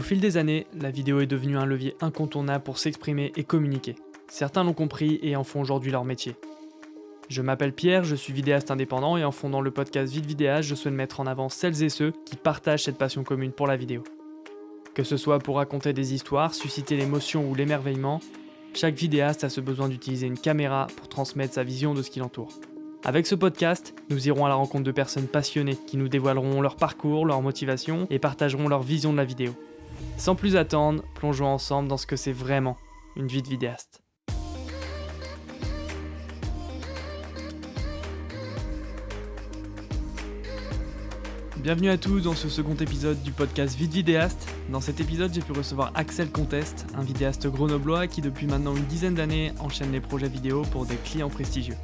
Au fil des années, la vidéo est devenue un levier incontournable pour s'exprimer et communiquer. Certains l'ont compris et en font aujourd'hui leur métier. Je m'appelle Pierre, je suis vidéaste indépendant et en fondant le podcast Vite Vidéaste, je souhaite mettre en avant celles et ceux qui partagent cette passion commune pour la vidéo. Que ce soit pour raconter des histoires, susciter l'émotion ou l'émerveillement, chaque vidéaste a ce besoin d'utiliser une caméra pour transmettre sa vision de ce qui l'entoure. Avec ce podcast, nous irons à la rencontre de personnes passionnées qui nous dévoileront leur parcours, leur motivation et partageront leur vision de la vidéo. Sans plus attendre, plongeons ensemble dans ce que c'est vraiment une vie de vidéaste. Bienvenue à tous dans ce second épisode du podcast Vite Vidéaste. Dans cet épisode, j'ai pu recevoir Axel Contest, un vidéaste grenoblois qui depuis maintenant une dizaine d'années enchaîne les projets vidéo pour des clients prestigieux.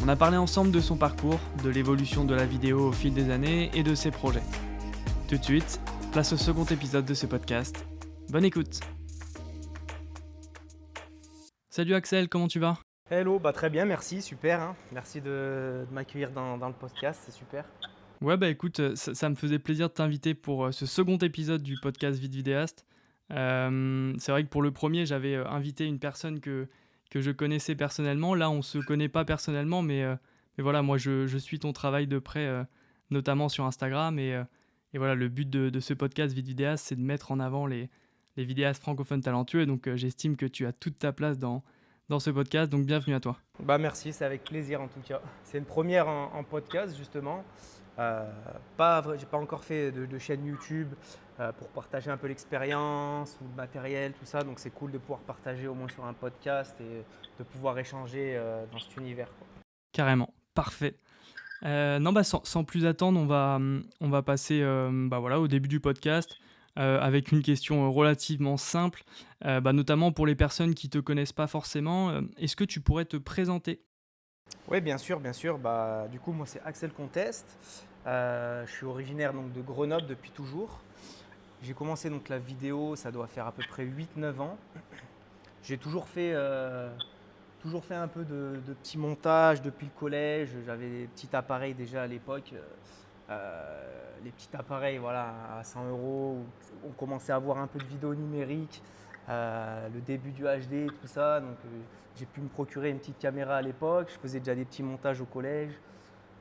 On a parlé ensemble de son parcours, de l'évolution de la vidéo au fil des années et de ses projets. Tout de suite, place au second épisode de ce podcast. Bonne écoute. Salut Axel, comment tu vas ? Hello, très bien, merci, super. Merci de m'accueillir dans le podcast, c'est super. Ouais, écoute, ça me faisait plaisir de t'inviter pour ce second épisode du podcast Vite Vidéaste. C'est vrai que pour le premier, j'avais invité une personne que je connaissais personnellement. Là, on ne se connaît pas personnellement, mais voilà, moi, je suis ton travail de près, notamment sur Instagram. Et voilà, le but de ce podcast Vite Vidéaste, c'est de mettre en avant les vidéastes francophones talentueux. Donc, j'estime que tu as toute ta place dans ce podcast. Donc, bienvenue à toi. Merci, c'est avec plaisir en tout cas. C'est une première en podcast, justement. J'ai pas encore fait de chaîne YouTube pour partager un peu l'expérience ou le matériel, tout ça. Donc, c'est cool de pouvoir partager au moins sur un podcast et de pouvoir échanger dans cet univers, quoi. Carrément, parfait. Sans plus attendre, on va passer au début du podcast avec une question relativement simple, notamment pour les personnes qui ne te connaissent pas forcément. Est-ce que tu pourrais te présenter ? Oui, bien sûr. Du coup, moi, c'est Axel Contest. Je suis originaire donc, de Grenoble depuis toujours. J'ai commencé donc, la vidéo, ça doit faire à peu près 8-9 ans. J'ai toujours fait un peu de petits montages depuis le collège. J'avais des petits appareils déjà à l'époque. Les petits appareils à 100 €. Où on commençait à avoir un peu de vidéo numérique, le début du HD, tout ça. Donc, j'ai pu me procurer une petite caméra à l'époque. Je faisais déjà des petits montages au collège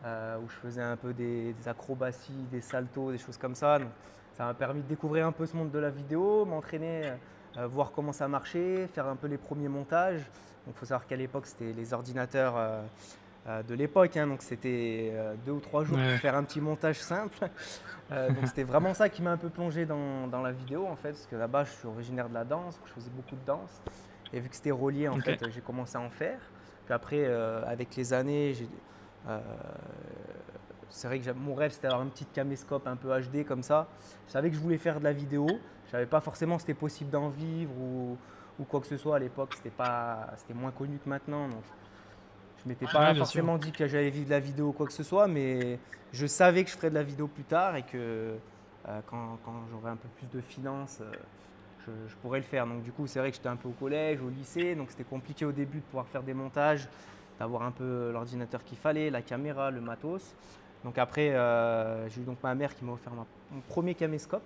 où je faisais un peu des acrobaties, des saltos, des choses comme ça. Donc, ça m'a permis de découvrir un peu ce monde de la vidéo, m'entraîner, voir comment ça marchait, faire un peu les premiers montages. Donc, il faut savoir qu'à l'époque, c'était les ordinateurs de l'époque. Donc, c'était 2 ou 3 jours pour faire un petit montage simple. Donc, c'était vraiment ça qui m'a un peu plongé dans la vidéo, en fait. Parce que là-bas, je suis originaire de la danse. Je faisais beaucoup de danse. Et vu que c'était relié, en fait, j'ai commencé à en faire. Puis après, avec les années, c'est vrai que mon rêve, c'était d'avoir une petite caméscope un peu HD comme ça. Je savais que je voulais faire de la vidéo. Je ne savais pas forcément si c'était possible d'en vivre ou quoi que ce soit. À l'époque, c'était moins connu que maintenant. Donc, je ne m'étais pas forcément dit que j'allais vivre de la vidéo ou quoi que ce soit, mais je savais que je ferais de la vidéo plus tard et que quand j'aurais un peu plus de finances, je pourrais le faire. Donc du coup, c'est vrai que j'étais un peu au collège, au lycée, donc c'était compliqué au début de pouvoir faire des montages, d'avoir un peu l'ordinateur qu'il fallait, la caméra, le matos. Donc après, j'ai eu donc ma mère qui m'a offert mon premier caméscope.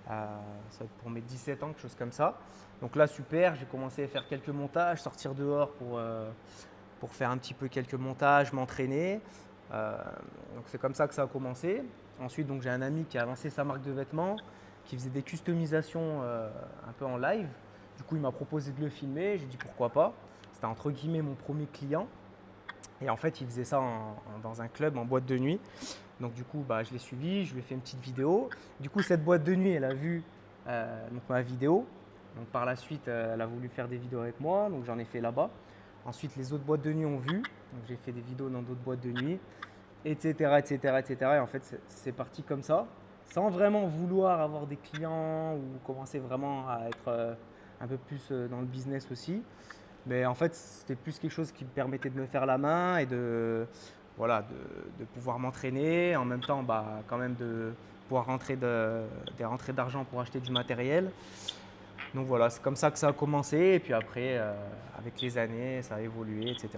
Ça va être pour mes 17 ans, quelque chose comme ça. Donc là, super, j'ai commencé à faire quelques montages, sortir dehors pour faire un petit peu quelques montages, m'entraîner. Donc c'est comme ça que ça a commencé. Ensuite, donc, j'ai un ami qui a lancé sa marque de vêtements, qui faisait des customisations un peu en live. Du coup, il m'a proposé de le filmer. J'ai dit pourquoi pas. C'était entre guillemets mon premier client. Et en fait, il faisait ça dans un club, en boîte de nuit. Donc du coup, je l'ai suivi, je lui ai fait une petite vidéo. Du coup, cette boîte de nuit, elle a vu donc, ma vidéo. Donc par la suite, elle a voulu faire des vidéos avec moi. Donc j'en ai fait là-bas. Ensuite, les autres boîtes de nuit ont vu. Donc j'ai fait des vidéos dans d'autres boîtes de nuit, etc. Et en fait, c'est parti comme ça, sans vraiment vouloir avoir des clients ou commencer vraiment à être un peu plus dans le business aussi. Mais en fait, c'était plus quelque chose qui me permettait de me faire la main et de pouvoir m'entraîner, en même temps quand même de pouvoir des rentrées d'argent pour acheter du matériel. Donc voilà, c'est comme ça que ça a commencé et puis après, avec les années, ça a évolué, etc.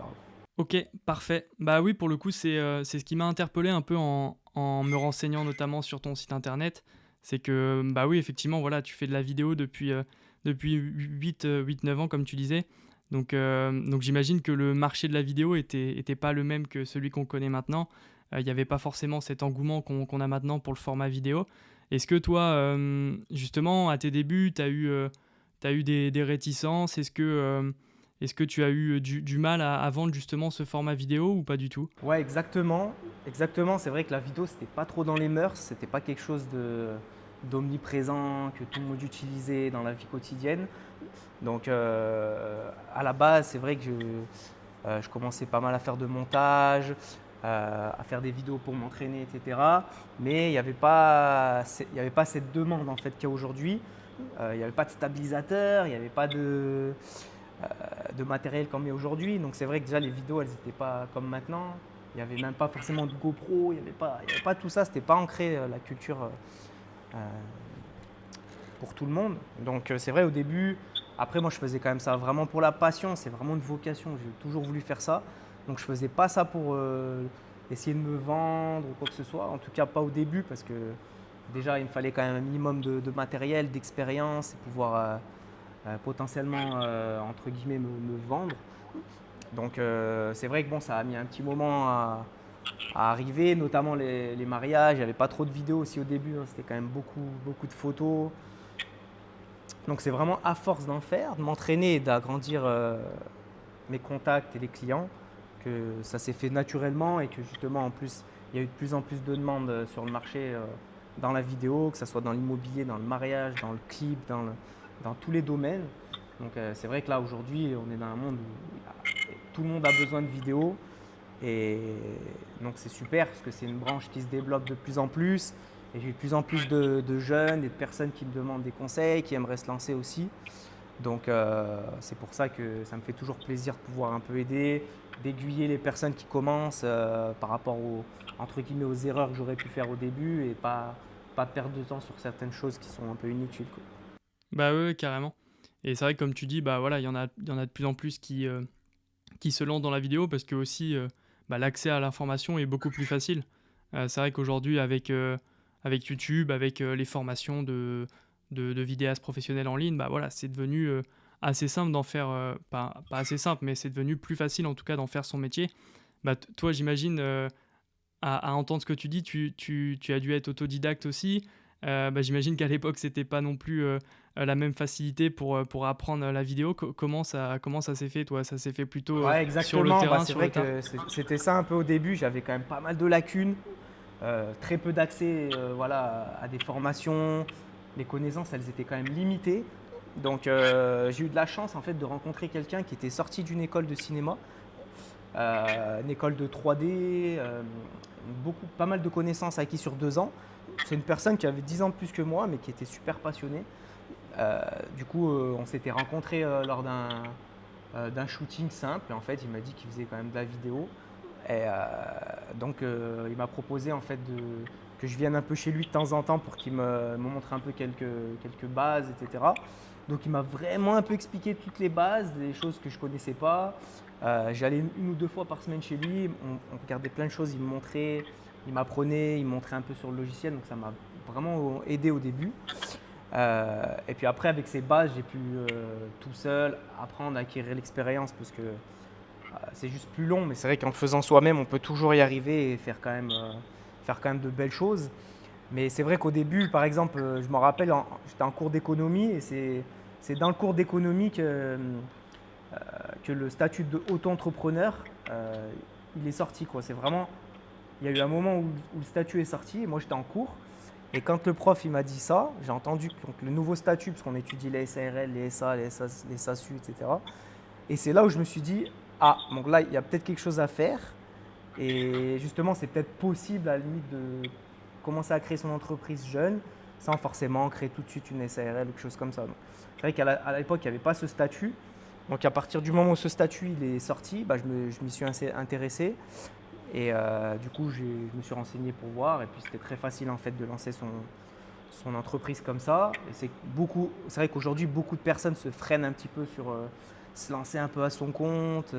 Ok, parfait. Oui, pour le coup, c'est ce qui m'a interpellé un peu en me renseignant notamment sur ton site internet. c'est que, bah oui, effectivement, voilà, tu fais de la vidéo depuis 8-9 ans, comme tu disais. Donc j'imagine que le marché de la vidéo était pas le même que celui qu'on connaît maintenant. Il n'y avait pas forcément cet engouement qu'on a maintenant pour le format vidéo. Est-ce que toi, justement, à tes débuts, tu as eu des réticences? Est-ce que tu as eu du mal à vendre justement ce format vidéo ou pas du tout? Ouais, exactement. Exactement. C'est vrai que la vidéo, c'était pas trop dans les mœurs. C'était pas quelque chose d'omniprésent que tout le monde utilisait dans la vie quotidienne. Donc, à la base, c'est vrai que je commençais pas mal à faire de montage, à faire des vidéos pour m'entraîner, etc. Mais il y avait pas cette demande en fait qu'il y a aujourd'hui. Il n'y avait pas de stabilisateur, il n'y avait pas de matériel comme il y a aujourd'hui. Donc c'est vrai que déjà les vidéos, elles n'étaient pas comme maintenant. Il n'y avait même pas forcément de GoPro, il y avait pas tout ça, c'était pas ancré la culture euh, pour tout le monde. Donc c'est vrai au début, après moi je faisais quand même ça vraiment pour la passion, c'est vraiment une vocation, j'ai toujours voulu faire ça. Donc je faisais pas ça pour essayer de me vendre ou quoi que ce soit, en tout cas pas au début parce que déjà il me fallait quand même un minimum de matériel, d'expérience et pouvoir potentiellement entre guillemets me vendre. Donc c'est vrai que bon, ça a mis un petit moment à arriver, notamment les mariages. Il n'y avait pas trop de vidéos aussi au début, hein, c'était quand même beaucoup de photos. Donc c'est vraiment à force d'en faire, de m'entraîner et d'agrandir mes contacts et les clients que ça s'est fait naturellement et que justement en plus il y a eu de plus en plus de demandes sur le marché dans la vidéo, que ce soit dans l'immobilier, dans le mariage, dans le clip, dans tous les domaines. Donc c'est vrai que là aujourd'hui on est dans un monde où tout le monde a besoin de vidéo et donc c'est super parce que c'est une branche qui se développe de plus en plus et j'ai de plus en plus de jeunes et de personnes qui me demandent des conseils, qui aimeraient se lancer aussi. Donc c'est pour ça que ça me fait toujours plaisir de pouvoir un peu aider, d'aiguiller les personnes qui commencent par rapport entre guillemets, aux erreurs que j'aurais pu faire au début et pas perdre de temps sur certaines choses qui sont un peu inutiles, quoi. Bah ouais, ouais, carrément. Et c'est vrai que comme tu dis, bah voilà, il y en a de plus en plus qui se lancent dans la vidéo parce que aussi bah, l'accès à l'information est beaucoup plus facile. C'est vrai qu'aujourd'hui, avec YouTube, avec les formations de vidéastes professionnels en ligne, bah voilà, c'est devenu assez simple d'en faire, pas assez simple, mais c'est devenu plus facile en tout cas d'en faire son métier. Bah, toi, j'imagine, à entendre ce que tu dis, tu as dû être autodidacte aussi. Bah, j'imagine qu'à l'époque, c'était pas non plus la même facilité pour apprendre la vidéo. Comment ça s'est fait, toi? Ça s'est fait plutôt Ouais, sur le exactement. Bah, terrain, c'est sur le vrai tas? que c'était ça un peu au début. J'avais quand même pas mal de lacunes, très peu d'accès voilà, à des formations. Les connaissances, elles étaient quand même limitées. Donc j'ai eu de la chance en fait de rencontrer quelqu'un qui était sorti d'une école de cinéma, une école de 3D, pas mal de connaissances acquises sur 2 ans. C'est une personne qui avait 10 ans de plus que moi, mais qui était super passionnée. Du coup, on s'était rencontrés lors d'un shooting simple. Et en fait, il m'a dit qu'il faisait quand même de la vidéo. Et donc, il m'a proposé en fait que je vienne un peu chez lui de temps en temps pour qu'il me montre un peu quelques bases, etc. Donc, il m'a vraiment un peu expliqué toutes les bases, des choses que je ne connaissais pas. J'allais une ou deux fois par semaine chez lui. On regardait plein de choses. Il me montrait, il m'apprenait, il me montrait un peu sur le logiciel. Donc, ça m'a vraiment aidé au début. Et puis après, avec ces bases, j'ai pu tout seul apprendre à acquérir l'expérience parce que c'est juste plus long. Mais c'est vrai qu'en le faisant soi-même, on peut toujours y arriver et faire quand même de belles choses. Mais c'est vrai qu'au début, par exemple, je me rappelle, j'étais en cours d'économie et c'est dans le cours d'économie que le statut de auto-entrepreneur il est sorti, quoi. C'est vraiment, il y a eu un moment où le statut est sorti et moi j'étais en cours. Et quand le prof il m'a dit ça, j'ai entendu donc, le nouveau statut, parce qu'on étudie les SARL, les SA, les SASU, etc. Et c'est là où je me suis dit, ah, donc là, il y a peut-être quelque chose à faire. Et justement, c'est peut-être possible à la limite de commencer à créer son entreprise jeune, sans forcément créer tout de suite une SARL ou quelque chose comme ça. C'est vrai qu'à l'époque, il n'y avait pas ce statut. Donc à partir du moment où ce statut il est sorti, bah, je m'y suis intéressé. Et du coup, je me suis renseigné pour voir. Et puis c'était très facile en fait de lancer son entreprise comme ça. Et c'est vrai qu'aujourd'hui, beaucoup de personnes se freinent un petit peu sur se lancer un peu à son compte,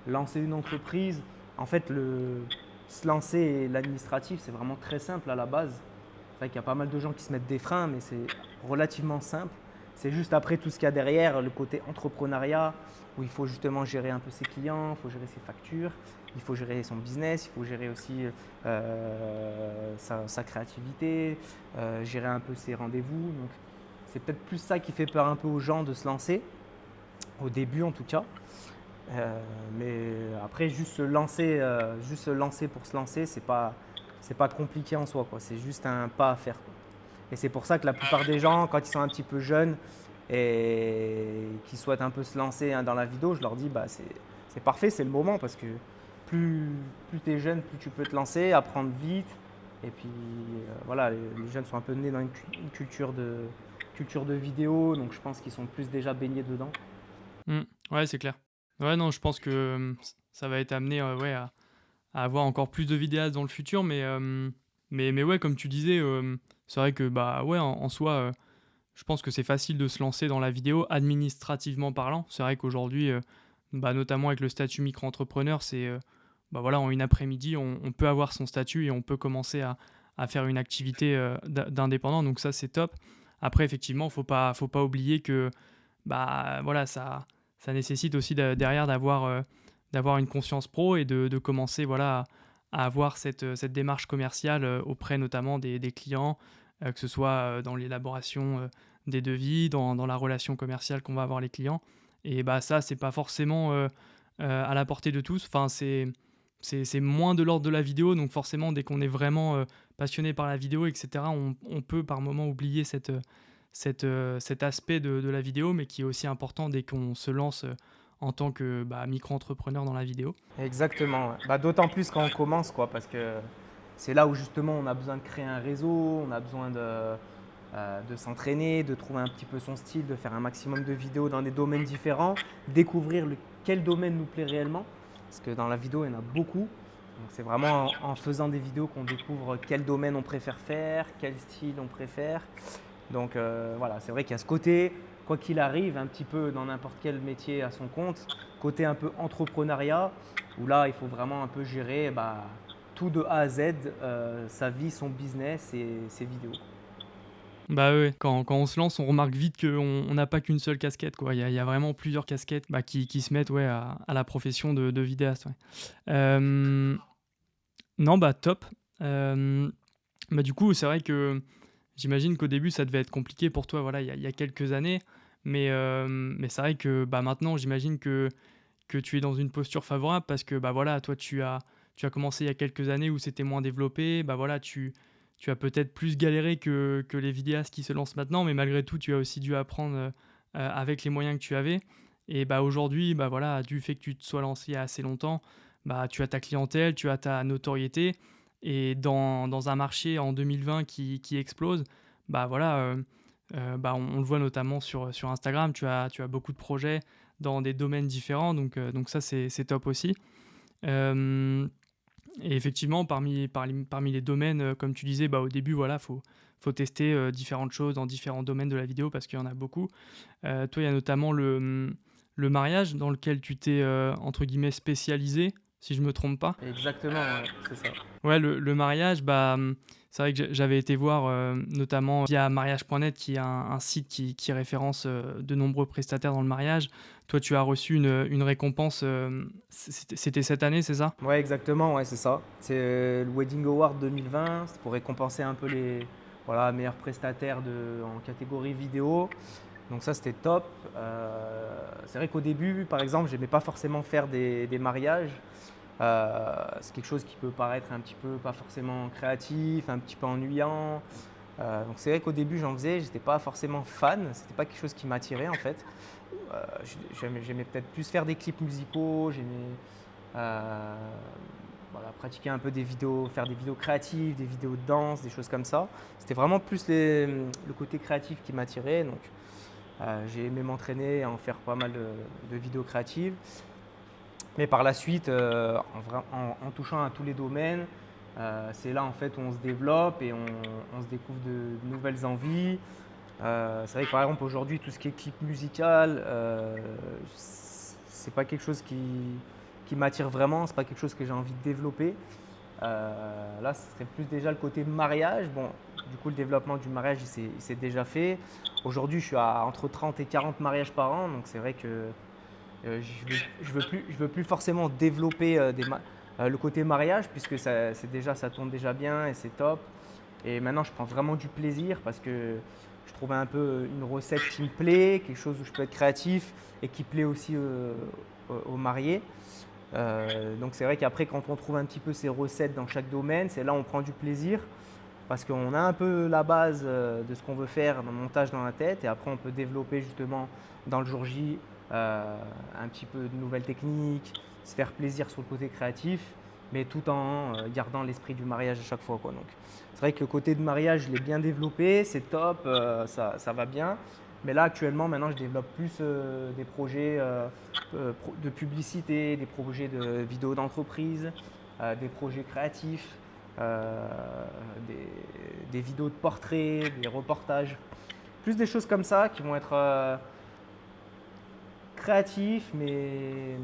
lancer une entreprise. En fait, se lancer et l'administratif, c'est vraiment très simple à la base. C'est vrai qu'il y a pas mal de gens qui se mettent des freins, mais c'est relativement simple. C'est juste après tout ce qu'il y a derrière, le côté entrepreneuriat, où il faut justement gérer un peu ses clients, il faut gérer ses factures, il faut gérer son business, il faut gérer aussi sa créativité, gérer un peu ses rendez-vous. Donc, c'est peut-être plus ça qui fait peur un peu aux gens de se lancer, au début en tout cas. Mais après, juste se lancer pour se lancer, c'est pas compliqué en soi, quoi. C'est juste un pas à faire, quoi. Et c'est pour ça que la plupart des gens, quand ils sont un petit peu jeunes et qui souhaitent un peu se lancer dans la vidéo, je leur dis bah, c'est parfait, c'est le moment parce que plus tu es jeune, plus tu peux te lancer, apprendre vite. Et puis voilà, les jeunes sont un peu nés dans une culture de vidéo, donc je pense qu'ils sont plus déjà baignés dedans. Mmh. Ouais, c'est clair. Ouais, non, je pense que ça va être amené ouais, à avoir encore plus de vidéastes dans le futur, mais ouais, comme tu disais, c'est vrai que bah ouais, en soi, je pense que c'est facile de se lancer dans la vidéo administrativement parlant. C'est vrai qu'aujourd'hui, bah, notamment avec le statut micro-entrepreneur, c'est bah voilà, en une après-midi, on peut avoir son statut et on peut commencer à faire une activité d'indépendant. Donc ça, c'est top. Après, effectivement, faut pas oublier que bah voilà, ça nécessite aussi derrière d'avoir une conscience pro et de commencer voilà, à avoir cette démarche commerciale auprès notamment des clients, que ce soit dans l'élaboration des devis, dans la relation commerciale qu'on va avoir les clients. Et bah ça, c'est pas forcément à la portée de tous. Enfin, c'est moins de l'ordre de la vidéo, donc forcément, dès qu'on est vraiment passionné par la vidéo, etc., on peut par moment oublier cet aspect de la vidéo, mais qui est aussi important dès qu'on se lance en tant que bah, micro-entrepreneur dans la vidéo. Exactement, ouais. Bah, d'autant plus quand on commence, quoi, parce que c'est là où justement on a besoin de créer un réseau, on a besoin de s'entraîner, de trouver un petit peu son style, de faire un maximum de vidéos dans des domaines différents, découvrir quel domaine nous plaît réellement, parce que dans la vidéo il y en a beaucoup. Donc c'est vraiment en faisant des vidéos qu'on découvre quel domaine on préfère faire, quel style on préfère. Donc voilà, c'est vrai qu'il y a ce côté, quoi qu'il arrive, un petit peu dans n'importe quel métier à son compte, côté un peu entrepreneuriat, où là il faut vraiment un peu gérer bah, tout de A à Z, sa vie, son business et ses vidéos. Bah ouais, quand on se lance, on remarque vite qu'on n'a pas qu'une seule casquette, quoi. Il y a vraiment plusieurs casquettes bah, qui se mettent ouais, à la profession de vidéaste. Ouais. Euh, non, bah top. Euh, Bah, du coup, c'est vrai que j'imagine qu'au début, ça devait être compliqué pour toi, voilà, il y a quelques années. Mais c'est vrai que bah, maintenant, j'imagine que tu es dans une posture favorable parce que bah, voilà, toi, tu as commencé il y a quelques années où c'était moins développé. Bah, voilà, tu as peut-être plus galéré que les vidéastes qui se lancent maintenant, mais malgré tout, tu as aussi dû apprendre avec les moyens que tu avais. Et bah, aujourd'hui, bah, voilà, du fait que tu te sois lancé il y a assez longtemps, bah, tu as ta clientèle, tu as ta notoriété. Et dans un marché en 2020 qui explose, bah voilà, bah on le voit notamment sur Instagram, tu as beaucoup de projets dans des domaines différents, donc ça c'est top aussi. Euh, et effectivement, parmi les domaines, comme tu disais, bah, au début, voilà, faut tester différentes choses dans différents domaines de la vidéo parce qu'il y en a beaucoup. Toi, il y a notamment le mariage dans lequel tu t'es, entre guillemets, spécialisé, si je me trompe pas. Exactement, ouais, c'est ça. Ouais, le mariage, bah, c'est vrai que j'avais été voir notamment via mariage.net, qui est un site qui référence de nombreux prestataires dans le mariage. Toi, tu as reçu une récompense, c'était cette année, c'est ça? Ouais, exactement, ouais, c'est ça. C'est le Wedding Award 2020, c'est pour récompenser un peu les voilà, meilleurs prestataires en catégorie vidéo. Donc ça, c'était top. C'est vrai qu'au début, par exemple, j'aimais pas forcément faire des mariages. C'est quelque chose qui peut paraître un petit peu pas forcément créatif, un petit peu ennuyant. Donc c'est vrai qu'au début j'en faisais, j'étais pas forcément fan, c'était pas quelque chose qui m'attirait en fait. J'aimais peut-être plus faire des clips musicaux, j'aimais euh, voilà, pratiquer un peu des vidéos, faire des vidéos créatives, des vidéos de danse, des choses comme ça. C'était vraiment plus le côté créatif qui m'attirait. Donc j'ai aimé m'entraîner et en faire pas mal de vidéos créatives. Mais par la suite, en touchant à tous les domaines, c'est là en fait où on se développe et on se découvre de nouvelles envies. C'est vrai que par exemple aujourd'hui, tout ce qui est clip musical, c'est pas quelque chose qui m'attire vraiment, c'est pas quelque chose que j'ai envie de développer. Là, ce serait plus déjà le côté mariage. Bon, Du coup, le développement du mariage, il s'est déjà fait. Aujourd'hui, je suis à entre 30 et 40 mariages par an. Donc, c'est vrai que je veux plus forcément développer le côté mariage, puisque ça tourne déjà bien et c'est top. Et maintenant, je prends vraiment du plaisir parce que je trouve un peu une recette qui me plaît, quelque chose où je peux être créatif et qui plaît aussi aux mariés. Donc c'est vrai qu'après, quand on trouve un petit peu ces recettes dans chaque domaine, c'est là où on prend du plaisir parce qu'on a un peu la base de ce qu'on veut faire dans le montage dans la tête et après on peut développer justement dans le jour J un petit peu de nouvelles techniques, se faire plaisir sur le côté créatif, mais tout en gardant l'esprit du mariage à chaque fois, quoi. Donc c'est vrai que le côté de mariage, je l'ai bien développé, c'est top, ça va bien. Mais là, actuellement, maintenant, je développe plus des projets de publicité, des projets de vidéos d'entreprise, des projets créatifs, euh, des vidéos de portraits, des reportages. Plus des choses comme ça qui vont être créatifs, mais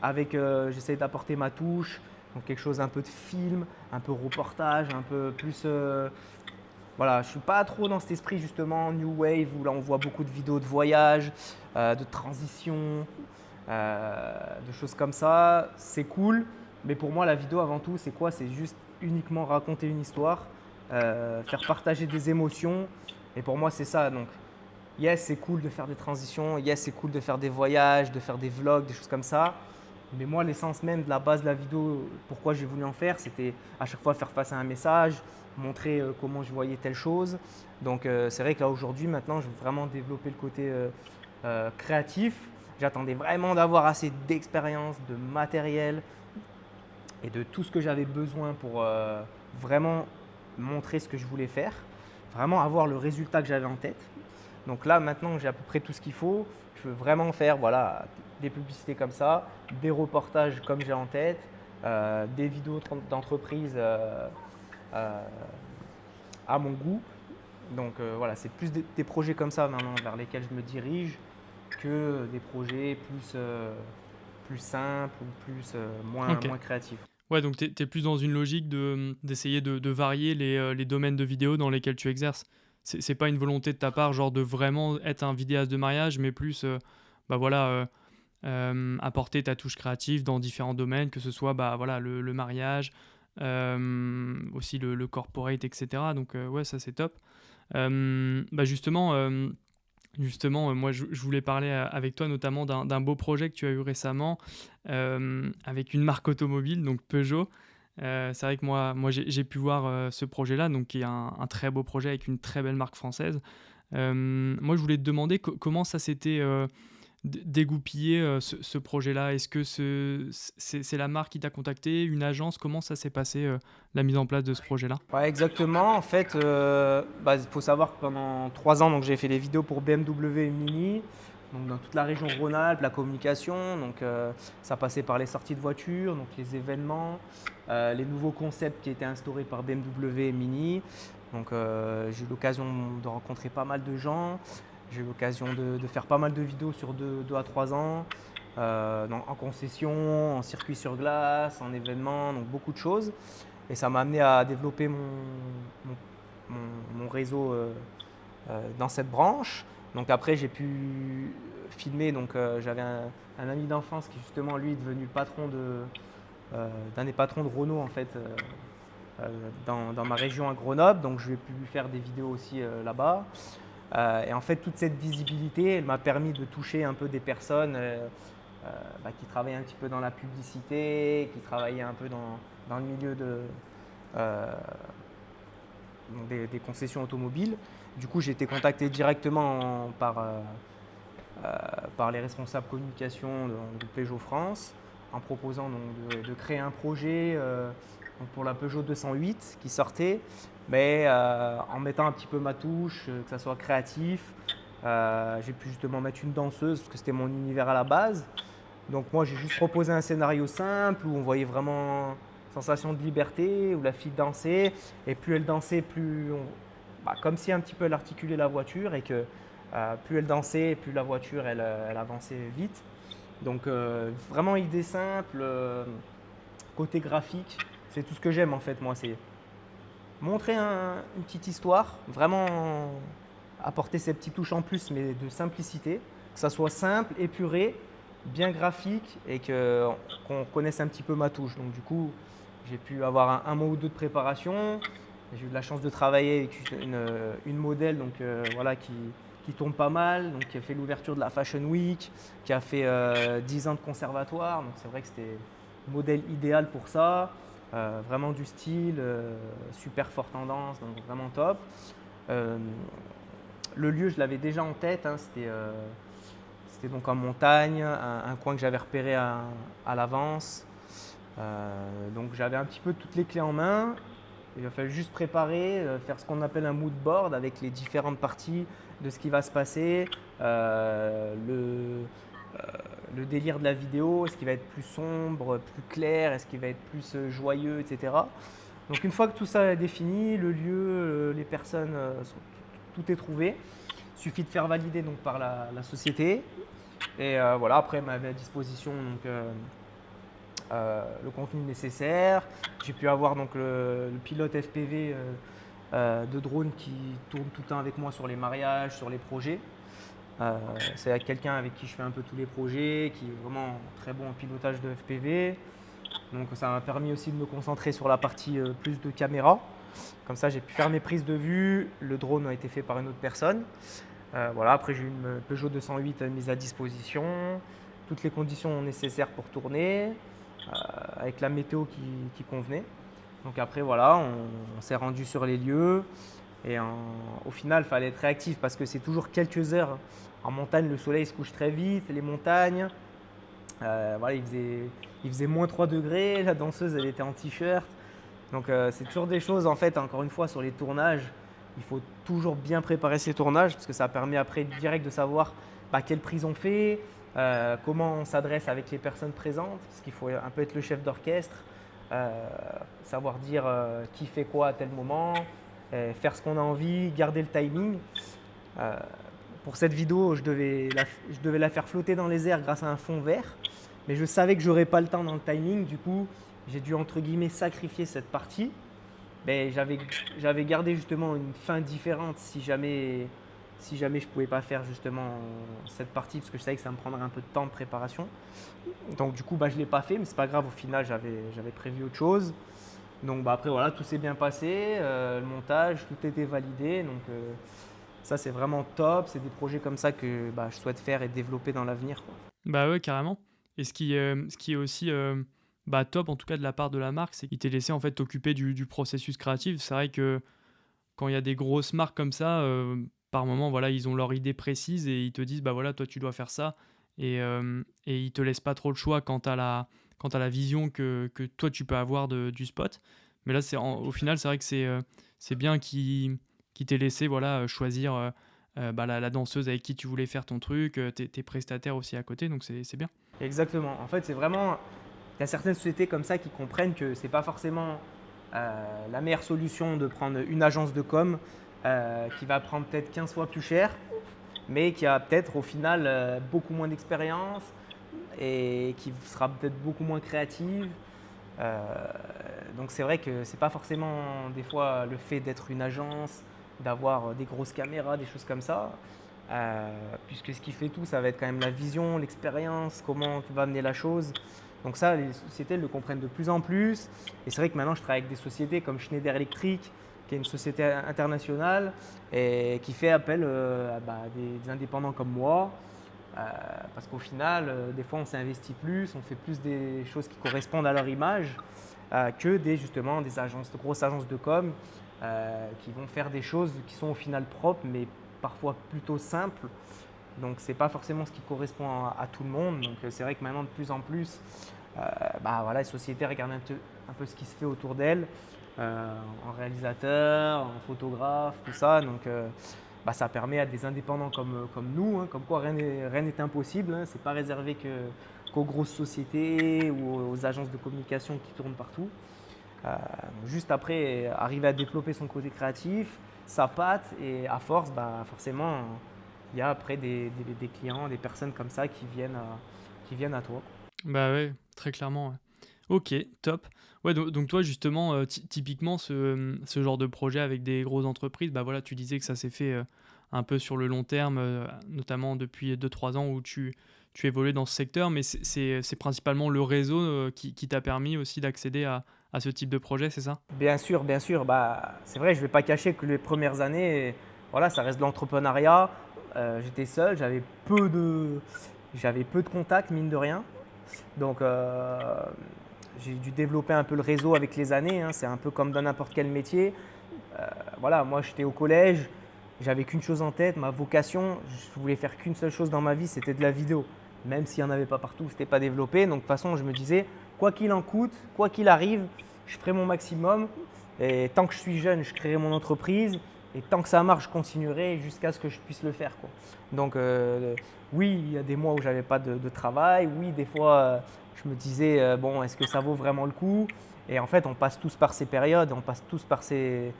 avec, j'essaie d'apporter ma touche, donc quelque chose un peu de film, un peu reportage, un peu plus voilà, je ne suis pas trop dans cet esprit justement New Wave où là on voit beaucoup de vidéos de voyage, de transition, de choses comme ça. C'est cool, mais pour moi la vidéo avant tout c'est quoi? C'est juste uniquement raconter une histoire, faire partager des émotions. Et pour moi c'est ça. Donc yes, c'est cool de faire des transitions, yes, c'est cool de faire des voyages, de faire des vlogs, des choses comme ça. Mais moi, l'essence même de la base de la vidéo, pourquoi j'ai voulu en faire, c'était à chaque fois faire face à un message, montrer comment je voyais telle chose. Donc c'est vrai que là aujourd'hui, maintenant, je veux vraiment développer le côté créatif. J'attendais vraiment d'avoir assez d'expérience, de matériel et de tout ce que j'avais besoin pour vraiment montrer ce que je voulais faire, vraiment avoir le résultat que j'avais en tête. Donc là, maintenant, j'ai à peu près tout ce qu'il faut. Je veux vraiment faire voilà, des publicités comme ça, des reportages comme j'ai en tête, des vidéos d'entreprise à mon goût. Donc voilà, c'est plus des projets comme ça maintenant vers lesquels je me dirige que des projets plus simples ou moins Ok. créatifs. Ouais, donc tu es plus dans une logique d'essayer de varier les domaines de vidéo dans lesquels tu exerces. C'est pas une volonté de ta part, genre de vraiment être un vidéaste de mariage, mais plus, bah voilà, apporter ta touche créative dans différents domaines, que ce soit bah voilà, le mariage, aussi le corporate, etc. Donc ouais, ça c'est top. Bah justement, moi je voulais parler avec toi notamment d'un beau projet que tu as eu récemment avec une marque automobile, donc Peugeot. C'est vrai que moi j'ai pu voir ce projet-là, donc qui est un très beau projet avec une très belle marque française. Moi je voulais te demander comment ça s'était dégoupillé ce projet-là. Est-ce que c'est la marque qui t'a contacté, une agence? Comment ça s'est passé la mise en place de ce projet-là? Ouais, exactement. En fait, il faut savoir que pendant 3 ans, donc, j'ai fait des vidéos pour BMW et Mini, donc dans toute la région Rhône-Alpes, la communication. Donc, ça passait par les sorties de voitures, donc les événements, les nouveaux concepts qui étaient instaurés par BMW et Mini. Donc, j'ai eu l'occasion de rencontrer pas mal de gens. J'ai eu l'occasion de faire pas mal de vidéos sur 2 à 3 ans, en concession, en circuit sur glace, en événements, donc beaucoup de choses. Et ça m'a amené à développer mon réseau dans cette branche. Donc après, j'ai pu filmer. Donc j'avais un ami d'enfance qui justement lui est devenu d'un des patrons de Renault en fait dans ma région à Grenoble. Donc je vais pu faire des vidéos aussi là-bas. Et en fait, toute cette visibilité, elle m'a permis de toucher un peu des personnes qui travaillaient un petit peu dans la publicité, qui travaillaient un peu dans le milieu euh, des concessions automobiles. Du coup, j'ai été contacté directement par les responsables communication de Peugeot France en proposant donc, de créer un projet donc pour la Peugeot 208 qui sortait, mais en mettant un petit peu ma touche, que ça soit créatif. J'ai pu justement mettre une danseuse parce que c'était mon univers à la base. Donc moi, j'ai juste proposé un scénario simple où on voyait vraiment sensation de liberté, où la fille dansait, et plus elle dansait, comme si un petit peu elle articulait la voiture, et que plus elle dansait, plus la voiture elle avançait vite. Donc vraiment idée simple, côté graphique, c'est tout ce que j'aime en fait moi. montrer une petite histoire, vraiment apporter ces petites touches en plus, mais de simplicité, que ça soit simple, épuré, bien graphique et qu'on connaisse un petit peu ma touche. Donc du coup, j'ai pu avoir un mois ou deux de préparation. J'ai eu de la chance de travailler avec une modèle donc, voilà, qui tourne pas mal, donc, qui a fait l'ouverture de la Fashion Week, qui a fait 10 ans de conservatoire. Donc c'est vrai que c'était le modèle idéal pour ça. Vraiment du style, super fort tendance, donc vraiment top. Le lieu, je l'avais déjà en tête, hein, c'était donc en montagne, un coin que j'avais repéré à l'avance. Donc j'avais un petit peu toutes les clés en main. Il a fallu juste préparer, faire ce qu'on appelle un mood board avec les différentes parties de ce qui va se passer, le délire de la vidéo, est-ce qu'il va être plus sombre, plus clair, est-ce qu'il va être plus joyeux, etc. Donc une fois que tout ça est défini, le lieu, les personnes, tout est trouvé. Il suffit de faire valider donc, par la société. Et voilà, après, elle m'avait à disposition donc, le contenu nécessaire. J'ai pu avoir donc, le pilote FPV de drone qui tourne tout le temps avec moi sur les mariages, sur les projets. C'est quelqu'un avec qui je fais un peu tous les projets, qui est vraiment très bon en pilotage de FPV. Donc ça m'a permis aussi de me concentrer sur la partie plus de caméra. Comme ça, j'ai pu faire mes prises de vue. Le drone a été fait par une autre personne. Voilà, après, j'ai eu une Peugeot 208 mise à disposition. Toutes les conditions nécessaires pour tourner, avec la météo qui convenait. Donc après, voilà, on s'est rendu sur les lieux. Et au final, il fallait être réactif parce que c'est toujours quelques heures. En montagne, le soleil se couche très vite. Les montagnes, voilà, il faisait moins 3 degrés. La danseuse, elle était en t-shirt. Donc c'est toujours des choses, en fait, encore une fois, sur les tournages. Il faut toujours bien préparer ses tournages parce que ça permet après direct de savoir quelle prise on fait, comment on s'adresse avec les personnes présentes. Parce qu'il faut un peu être le chef d'orchestre, savoir dire qui fait quoi à tel moment, faire ce qu'on a envie, garder le timing. Pour cette vidéo, je devais la faire flotter dans les airs grâce à un fond vert. Mais je savais que je n'aurais pas le temps dans le timing. Du coup, j'ai dû entre guillemets sacrifier cette partie. Mais j'avais gardé justement une fin différente si jamais je ne pouvais pas faire justement cette partie parce que je savais que ça me prendrait un peu de temps de préparation. Donc du coup, je ne l'ai pas fait, mais c'est pas grave, au final, j'avais prévu autre chose. Donc après, voilà, tout s'est bien passé, le montage, tout était validé. Donc ça, c'est vraiment top. C'est des projets comme ça que je souhaite faire et développer dans l'avenir, quoi. Bah ouais, carrément. Et ce qui est aussi top, en tout cas de la part de la marque, c'est qu'il t'ait laissé en fait t'occuper du processus créatif. C'est vrai que quand il y a des grosses marques comme ça, par moment, voilà, ils ont leur idée précise et ils te disent, bah voilà, toi tu dois faire ça. Et ils te laissent pas trop le choix quant à la vision que toi tu peux avoir du spot. Mais là, au final, c'est vrai que c'est bien qu'ils t'aient laissé voilà, choisir la danseuse avec qui tu voulais faire ton truc, tes prestataires aussi à côté, donc c'est bien. Exactement. En fait, c'est vraiment. Il y a certaines sociétés comme ça qui comprennent que ce n'est pas forcément la meilleure solution de prendre une agence de com qui va prendre peut-être 15 fois plus cher, mais qui a peut-être au final beaucoup moins d'expérience et qui sera peut-être beaucoup moins créative. Donc c'est vrai que ce n'est pas forcément des fois le fait d'être une agence, d'avoir des grosses caméras, des choses comme ça. Puisque ce qui fait tout, ça va être quand même la vision, l'expérience, comment tu vas amener la chose. Donc ça, les sociétés le comprennent de plus en plus. Et c'est vrai que maintenant, je travaille avec des sociétés comme Schneider Electric, qui est une société internationale et qui fait appel à des indépendants comme moi. Parce qu'au final, des fois, on s'investit plus, on fait plus des choses qui correspondent à leur image que justement des agences, de grosses agences de com qui vont faire des choses qui sont au final propres, mais parfois plutôt simples. Donc, ce n'est pas forcément ce qui correspond à tout le monde. Donc, c'est vrai que maintenant, de plus en plus, voilà, les sociétés regardent un peu ce qui se fait autour d'elles, en réalisateur, en photographe, tout ça. Donc, ça permet à des indépendants comme nous, hein, comme quoi rien n'est impossible. Hein, ce n'est pas réservé qu'aux grosses sociétés ou aux agences de communication qui tournent partout. Juste après, arriver à développer son côté créatif, sa patte, et à force, forcément, il y a après des clients, des personnes comme ça qui viennent à toi. Bah ouais, très clairement. Ouais. OK, top. Ouais, donc toi justement, typiquement ce genre de projet avec des grosses entreprises, bah, voilà, tu disais que ça s'est fait, un peu sur le long terme, notamment depuis 2-3 ans où tu évoluais dans ce secteur, mais c'est principalement le réseau, qui t'a permis aussi d'accéder à ce type de projet, c'est ça? Bien sûr, bah, c'est vrai, je ne vais pas cacher que les premières années, voilà, ça reste de l'entrepreneuriat. J'étais seul, j'avais peu de contacts, mine de rien. Donc, j'ai dû développer un peu le réseau avec les années, hein. C'est un peu comme dans n'importe quel métier. Voilà, moi j'étais au collège, j'avais qu'une chose en tête, ma vocation, je voulais faire qu'une seule chose dans ma vie, c'était de la vidéo. Même s'il n'y en avait pas partout, c'était pas développé. Donc de toute façon, je me disais, quoi qu'il en coûte, quoi qu'il arrive, je ferai mon maximum. Et tant que je suis jeune, je créerai mon entreprise. Et tant que ça marche, je continuerai jusqu'à ce que je puisse le faire, quoi. Donc oui, il y a des mois où j'avais pas de travail. Oui, des fois, je me disais, bon, est-ce que ça vaut vraiment le coup? Et en fait, on passe tous par ces périodes, on passe tous par ces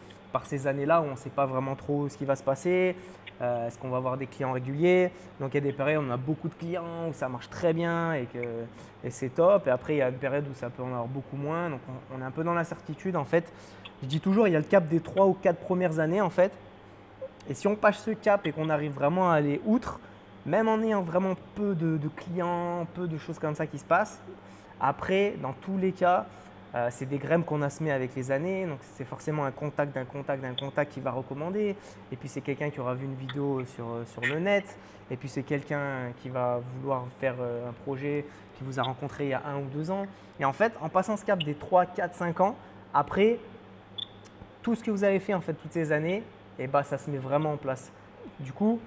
années-là où on ne sait pas vraiment trop ce qui va se passer. Est-ce qu'on va avoir des clients réguliers? Donc il y a des périodes où on a beaucoup de clients, où ça marche très bien et c'est top. Et après, il y a une période où ça peut en avoir beaucoup moins. Donc on est un peu dans l'incertitude en fait. Je dis toujours, il y a le cap des 3 ou 4 premières années en fait. Et si on passe ce cap et qu'on arrive vraiment à aller outre, même en ayant vraiment peu de clients, peu de choses comme ça qui se passent, après, dans tous les cas, c'est des graines qu'on a semées avec les années. Donc, c'est forcément un contact d'un contact d'un contact qui va recommander. Et puis, c'est quelqu'un qui aura vu une vidéo sur le net. Et puis, c'est quelqu'un qui va vouloir faire un projet qui vous a rencontré il y a 1 ou 2 ans. Et en fait, en passant ce cap des 3, 4, 5 ans, après, tout ce que vous avez fait en fait toutes ces années, et bah, ça se met vraiment en place. Du coup,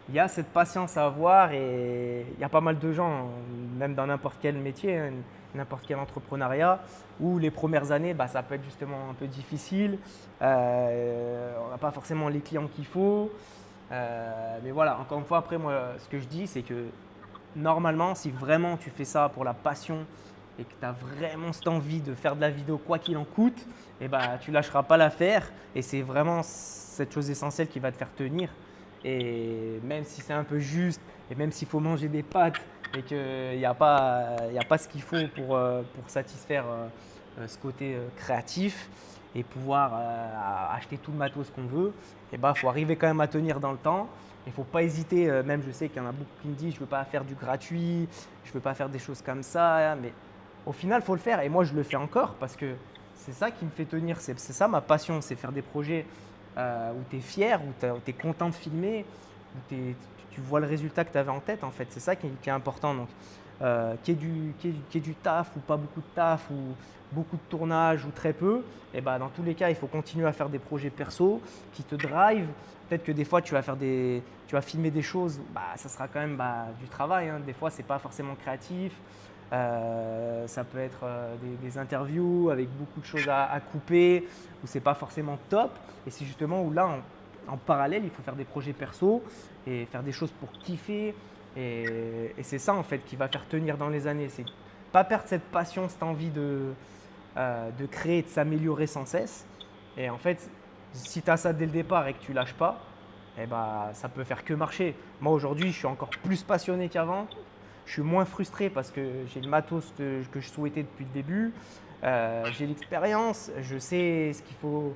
il y a cette patience à avoir et il y a pas mal de gens, même dans n'importe quel métier, hein, n'importe quel entrepreneuriat, où les premières années, bah, ça peut être justement un peu difficile. On n'a pas forcément les clients qu'il faut. Mais voilà, encore une fois, après, moi, ce que je dis, c'est que normalement, si vraiment tu fais ça pour la passion et que tu as vraiment cette envie de faire de la vidéo quoi qu'il en coûte, eh ben, tu ne lâcheras pas l'affaire et c'est vraiment cette chose essentielle qui va te faire tenir. Et même si c'est un peu juste et même s'il faut manger des pâtes et qu'il n'y a pas ce qu'il faut pour satisfaire ce côté créatif et pouvoir acheter tout le matos qu'on veut, il faut arriver quand même à tenir dans le temps. Il ne faut pas hésiter, même je sais qu'il y en a beaucoup qui me disent je ne veux pas faire du gratuit, je ne veux pas faire des choses comme ça, mais au final, il faut le faire. Et moi, je le fais encore parce que c'est ça qui me fait tenir, c'est ça ma passion, c'est faire des projets où tu es fier, où tu es content de filmer, où tu vois le résultat que tu avais en tête en fait. C'est ça qui est important. Donc, qu'il y ait du taf ou pas beaucoup de taf ou beaucoup de tournage ou très peu, et bah, dans tous les cas, il faut continuer à faire des projets perso qui te drive. Peut-être que des fois, tu vas filmer des choses, bah, ça sera quand même du travail, hein. Des fois, ce n'est pas forcément créatif. Ça peut être des interviews avec beaucoup de choses à couper, où ce n'est pas forcément top. Et c'est justement où là, en parallèle, il faut faire des projets perso et faire des choses pour kiffer. Et c'est ça en fait qui va faire tenir dans les années. C'est pas perdre cette passion, cette envie de créer et de s'améliorer sans cesse. Et en fait, si tu as ça dès le départ et que tu lâches pas, eh ben, ça peut faire que marcher. Moi aujourd'hui, je suis encore plus passionné qu'avant. Je suis moins frustré parce que j'ai le matos que je souhaitais depuis le début. J'ai l'expérience, je sais ce qu'il faut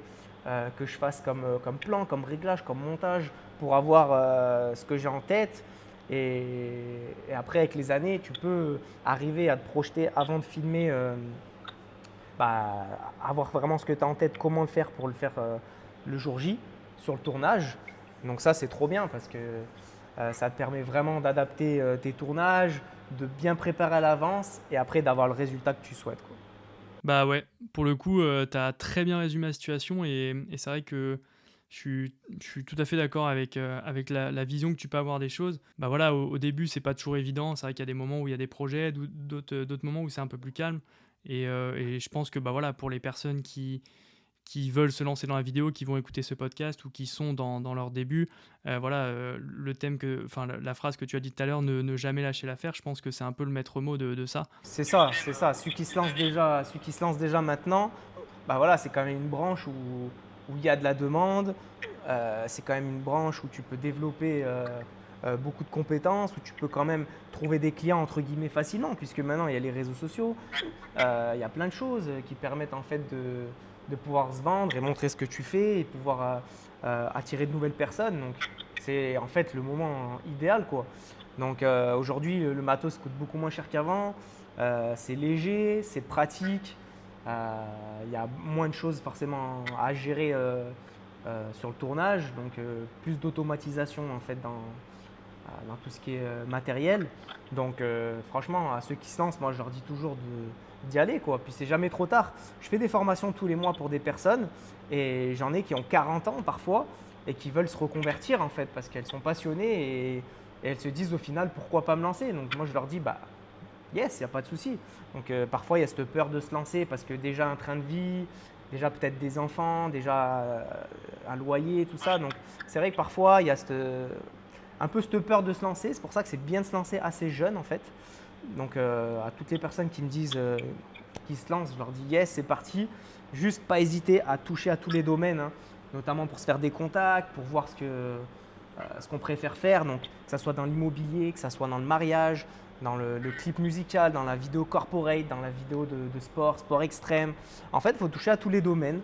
que je fasse comme plan, comme réglage, comme montage pour avoir ce que j'ai en tête. Et après, avec les années, tu peux arriver à te projeter avant de filmer, avoir vraiment ce que tu as en tête, comment le faire pour le faire le jour J sur le tournage. Donc ça, c'est trop bien parce que ça te permet vraiment d'adapter tes tournages, de bien préparer à l'avance et après d'avoir le résultat que tu souhaites, quoi. Bah, ouais, pour le coup, tu as très bien résumé la situation et c'est vrai que je suis tout à fait d'accord avec la vision que tu peux avoir des choses. Bah, voilà, au début, c'est pas toujours évident. C'est vrai qu'il y a des moments où il y a des projets, d'autres moments où c'est un peu plus calme et je pense que, bah, voilà, pour les personnes qui veulent se lancer dans la vidéo, qui vont écouter ce podcast ou qui sont dans leur début, voilà, le thème enfin, la phrase que tu as dit tout à l'heure, ne jamais lâcher l'affaire, je pense que c'est un peu le maître mot de ça. C'est ça, c'est ça. Celui qui se lance déjà maintenant, bah voilà, c'est quand même une branche où il y a de la demande. C'est quand même une branche où tu peux développer beaucoup de compétences, où tu peux quand même trouver des clients entre guillemets facilement, puisque maintenant il y a les réseaux sociaux, il y a plein de choses qui permettent en fait de pouvoir se vendre et montrer ce que tu fais et pouvoir attirer de nouvelles personnes. Donc c'est en fait le moment idéal quoi. Donc aujourd'hui le matos coûte beaucoup moins cher qu'avant, c'est léger, c'est pratique, il y a moins de choses forcément à gérer sur le tournage, donc plus d'automatisation en fait dans tout ce qui est matériel. Donc franchement, à ceux qui se lancent, moi je leur dis toujours d'y aller quoi. Puis c'est jamais trop tard. Je fais des formations tous les mois pour des personnes et j'en ai qui ont 40 ans parfois et qui veulent se reconvertir en fait parce qu'elles sont passionnées et elles se disent au final pourquoi pas me lancer. Donc moi je leur dis bah yes, il n'y a pas de souci. Donc parfois il y a cette peur de se lancer parce que déjà un train de vie, déjà peut-être des enfants, déjà un loyer, tout ça. Donc c'est vrai que parfois il y a un peu cette peur de se lancer. C'est pour ça que c'est bien de se lancer assez jeune en fait. Donc à toutes les personnes qui me disent qui se lancent, je leur dis yes, c'est parti. Juste pas hésiter à toucher à tous les domaines, hein, notamment pour se faire des contacts, pour voir ce qu'on préfère faire. Donc que ce soit dans l'immobilier, que ce soit dans le mariage, dans le clip musical, dans la vidéo corporate, dans la vidéo de sport, sport extrême. En fait, il faut toucher à tous les domaines,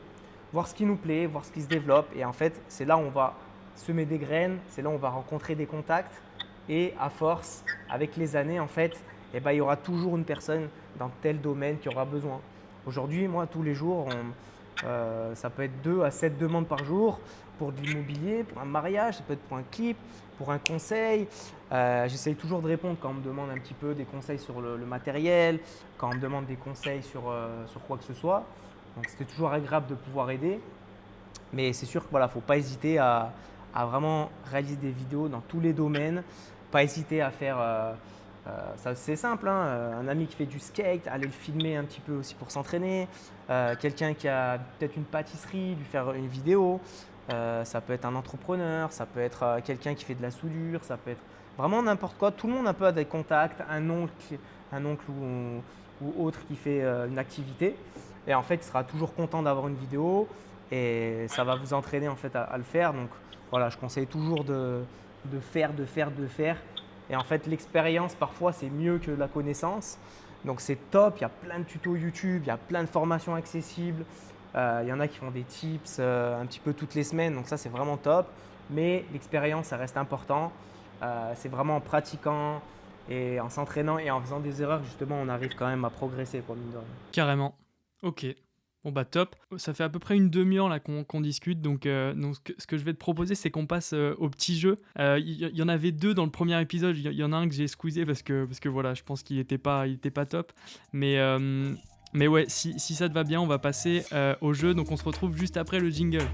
voir ce qui nous plaît, voir ce qui se développe. Et en fait, c'est là où on va semer des graines, c'est là où on va rencontrer des contacts. Et à force, avec les années, en fait, eh ben, il y aura toujours une personne dans tel domaine qui aura besoin. Aujourd'hui, moi, tous les jours, ça peut être 2 à 7 demandes par jour pour de l'immobilier, pour un mariage, ça peut être pour un clip, pour un conseil. J'essaye toujours de répondre quand on me demande un petit peu des conseils sur le matériel, quand on me demande des conseils sur quoi que ce soit. Donc, c'était toujours agréable de pouvoir aider. Mais c'est sûr qu'il voilà, ne faut pas hésiter à vraiment réaliser des vidéos dans tous les domaines. Pas hésiter à faire, ça c'est simple, hein, un ami qui fait du skate, aller le filmer un petit peu aussi pour s'entraîner. Quelqu'un qui a peut-être une pâtisserie, lui faire une vidéo. Ça peut être un entrepreneur, ça peut être quelqu'un qui fait de la soudure, ça peut être vraiment n'importe quoi. Tout le monde un peu a des contacts, un oncle ou autre qui fait une activité. Et en fait, il sera toujours content d'avoir une vidéo et ça va vous entraîner en fait à le faire. Donc voilà, je conseille toujours de faire. Et en fait, l'expérience parfois c'est mieux que la connaissance. Donc c'est top, il y a plein de tutos YouTube, il y a plein de formations accessibles. Il y en a qui font des tips un petit peu toutes les semaines, donc ça c'est vraiment top. Mais l'expérience, ça reste important. C'est vraiment en pratiquant et en s'entraînant et en faisant des erreurs, justement, on arrive quand même à progresser, quoi, mine de rien. Carrément. Ok. Bon bah top. Ça fait à peu près une demi-heure là qu'on discute, donc ce que je vais te proposer, c'est qu'on passe au petit jeu. Il y en avait 2 dans le premier épisode. Il y en a un que j'ai squeezé parce que voilà, je pense qu'il était pas top. Mais ouais, si ça te va bien, on va passer au jeu. Donc on se retrouve juste après le jingle.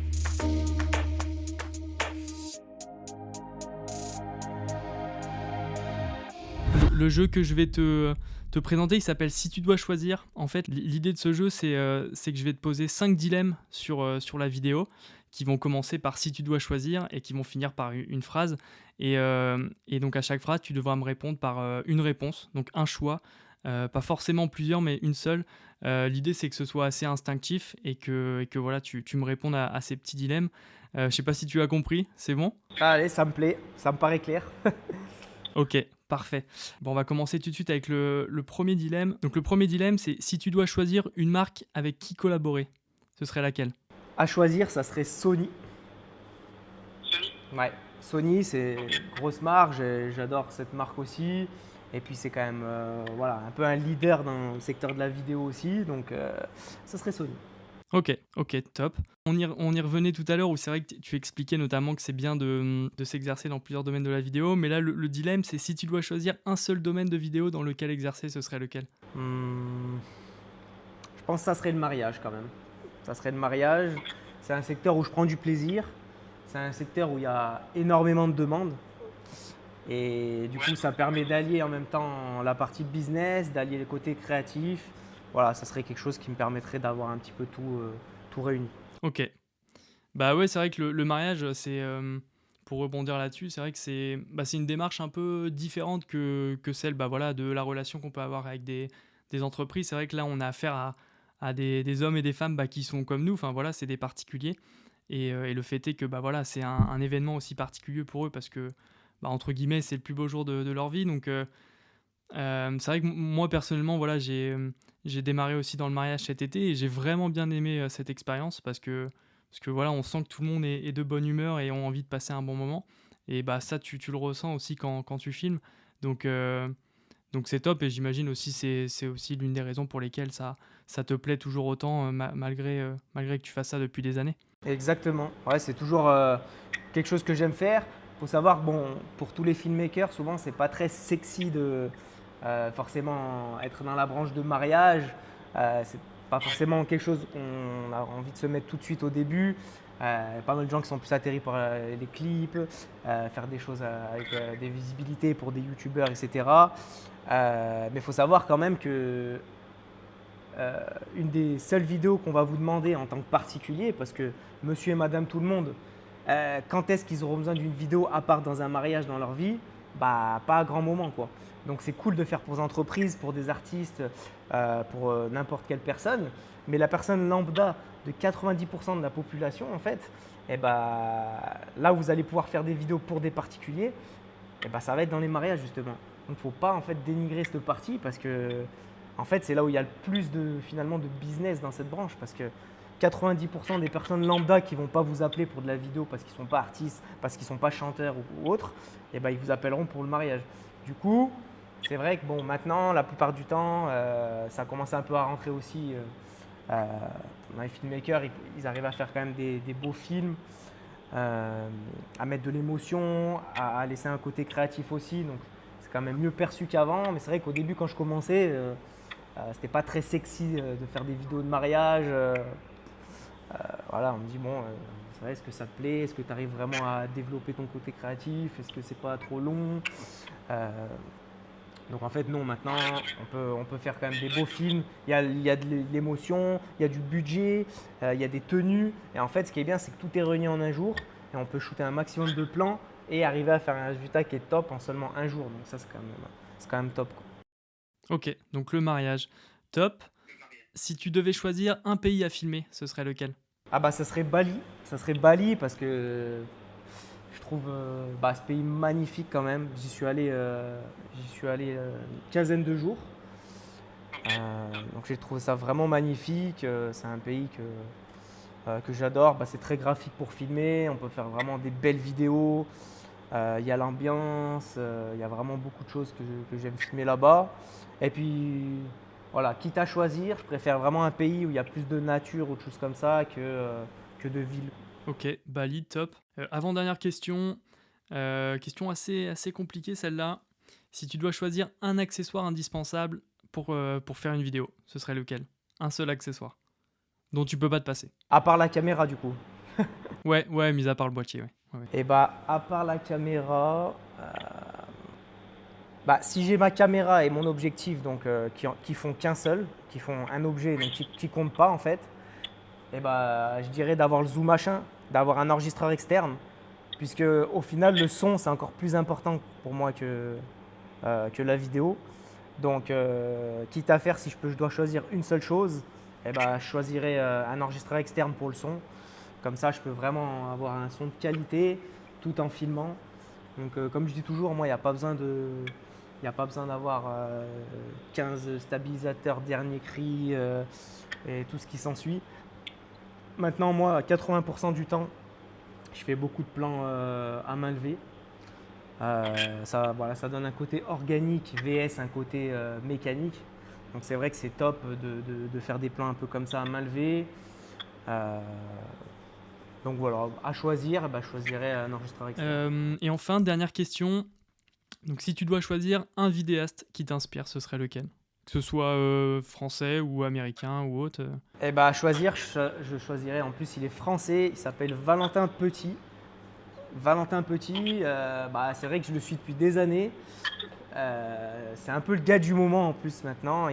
Le jeu que je vais te présenter, il s'appelle Si tu dois choisir. En fait, l'idée de ce jeu, c'est que je vais te poser 5 dilemmes sur la vidéo qui vont commencer par Si tu dois choisir et qui vont finir par une phrase. Et donc à chaque phrase, tu devras me répondre par une réponse, donc un choix. Pas forcément plusieurs, mais une seule. L'idée, c'est que ce soit assez instinctif et que voilà, tu me répondes à ces petits dilemmes. Je sais pas si tu as compris, c'est bon ? Allez, ça me plaît, ça me paraît clair. Ok, parfait. Bon, on va commencer tout de suite avec le premier dilemme. Donc le premier dilemme, c'est si tu dois choisir une marque avec qui collaborer, ce serait laquelle ? À choisir, ça serait Sony. Sony. Ouais, Sony, c'est une grosse marque, j'adore cette marque aussi. Et puis c'est quand même voilà, un peu un leader dans le secteur de la vidéo aussi, donc ça serait Sony. Ok, top. On y revenait tout à l'heure où c'est vrai que tu expliquais notamment que c'est bien de s'exercer dans plusieurs domaines de la vidéo, mais là le dilemme, c'est si tu dois choisir un seul domaine de vidéo dans lequel exercer, ce serait lequel ? Je pense que ça serait le mariage quand même. Ça serait le mariage. C'est un secteur où je prends du plaisir. C'est un secteur où il y a énormément de demandes. Et du coup, ça permet d'allier en même temps la partie business, d'allier les côtés créatifs. Voilà, ça serait quelque chose qui me permettrait d'avoir un petit peu tout réuni. Ok. Bah ouais, c'est vrai que le mariage, c'est pour rebondir là-dessus, c'est vrai que c'est une démarche un peu différente que celle voilà, de la relation qu'on peut avoir avec des entreprises. C'est vrai que là, on a affaire à des hommes et des femmes qui sont comme nous. Enfin voilà, c'est des particuliers. Et le fait est que voilà, c'est un événement aussi particulier pour eux entre guillemets, c'est le plus beau jour de leur vie. Donc, c'est vrai que moi, personnellement, voilà, j'ai démarré aussi dans le mariage cet été et j'ai vraiment bien aimé cette expérience parce que voilà, on sent que tout le monde est de bonne humeur et ont envie de passer un bon moment. Et bah, ça, tu le ressens aussi quand tu filmes. Donc, donc c'est top et j'imagine aussi c'est aussi l'une des raisons pour lesquelles ça te plaît toujours autant malgré que tu fasses ça depuis des années. Exactement. Ouais, c'est toujours quelque chose que j'aime faire. Il faut savoir que bon, pour tous les filmmakers, souvent, c'est pas très sexy de forcément être dans la branche de mariage. C'est pas forcément quelque chose qu'on a envie de se mettre tout de suite au début. Pas mal de gens qui sont plus atterris par les clips, faire des choses avec des visibilités pour des youtubeurs, etc. Mais il faut savoir quand même que une des seules vidéos qu'on va vous demander en tant que particulier, parce que monsieur et madame tout le monde, quand est-ce qu'ils auront besoin d'une vidéo à part dans un mariage dans leur vie? Bah, pas à grand moment quoi. Donc c'est cool de faire pour des entreprises, pour des artistes, pour n'importe quelle personne. Mais la personne lambda de 90% de la population en fait, et bah, là où vous allez pouvoir faire des vidéos pour des particuliers, et bah, ça va être dans les mariages justement. Donc il ne faut pas en fait dénigrer cette partie parce que en fait, c'est là où il y a le plus finalement de business dans cette branche parce que 90% des personnes lambda qui ne vont pas vous appeler pour de la vidéo parce qu'ils ne sont pas artistes, parce qu'ils ne sont pas chanteurs ou autres, eh ben, ils vous appelleront pour le mariage. Du coup, c'est vrai que bon, maintenant, la plupart du temps, ça commence un peu à rentrer aussi. Dans les filmmakers, ils arrivent à faire quand même des beaux films, à mettre de l'émotion, à laisser un côté créatif aussi. Donc, c'est quand même mieux perçu qu'avant. Mais c'est vrai qu'au début, quand je commençais, c'était pas très sexy de faire des vidéos de mariage. Voilà, on me dit bon, c'est vrai, est-ce que ça te plaît? Est-ce que tu arrives vraiment à développer ton côté créatif? Est-ce que c'est pas trop long? Donc en fait non, maintenant on peut faire quand même des beaux films. Il y a de l'émotion, il y a du budget, il y a des tenues. Et en fait, ce qui est bien, c'est que tout est réuni en un jour et on peut shooter un maximum de plans et arriver à faire un résultat qui est top en seulement un jour. Donc ça, c'est quand même top, quoi. Ok, donc le mariage, top. Si tu devais choisir un pays à filmer, ce serait lequel? Ah bah ça serait Bali. Ça serait Bali parce que je trouve bah, ce pays magnifique quand même. J'y suis allé une quinzaine de jours. Donc j'ai trouvé ça vraiment magnifique. C'est un pays que j'adore. Bah, c'est très graphique pour filmer. On peut faire vraiment des belles vidéos. Il y a l'ambiance. Il y a vraiment beaucoup de choses que j'aime filmer là-bas. Et puis voilà, quitte à choisir, je préfère vraiment un pays où il y a plus de nature ou de choses comme ça que de ville. Ok, Bali, top. Avant-dernière question, question assez compliquée celle-là. Si tu dois choisir un accessoire indispensable pour faire une vidéo, ce serait lequel? Un seul accessoire dont tu peux pas te passer. À part la caméra du coup. Ouais, mis à part le boîtier, ouais. Et bah à part la caméra, bah, si j'ai ma caméra et mon objectif donc, qui font qu'un seul, qui font un objet donc qui compte pas en fait, et bah, je dirais d'avoir le zoom machin, d'avoir un enregistreur externe, puisque au final le son c'est encore plus important pour moi que la vidéo. Donc quitte à faire, si je dois choisir une seule chose, et bah, je choisirais un enregistreur externe pour le son. Comme ça, je peux vraiment avoir un son de qualité tout en filmant. Donc comme je dis toujours, moi il n'y a pas besoin d'avoir 15 stabilisateurs dernier cri et tout ce qui s'ensuit. Maintenant, moi, à 80% du temps, je fais beaucoup de plans à main levée. Voilà, ça donne un côté organique vs un côté mécanique. Donc c'est vrai que c'est top de faire des plans un peu comme ça à main levée. Donc voilà, à choisir, bah, je choisirais un enregistreur externe. Et enfin, dernière question. Donc si tu dois choisir un vidéaste qui t'inspire, ce serait lequel? Que ce soit français ou américain ou autre. Et bah, à choisir, je choisirais, en plus il est français, il s'appelle Valentin Petit. Valentin Petit, bah, c'est vrai que je le suis depuis des années. C'est un peu le gars du moment en plus maintenant.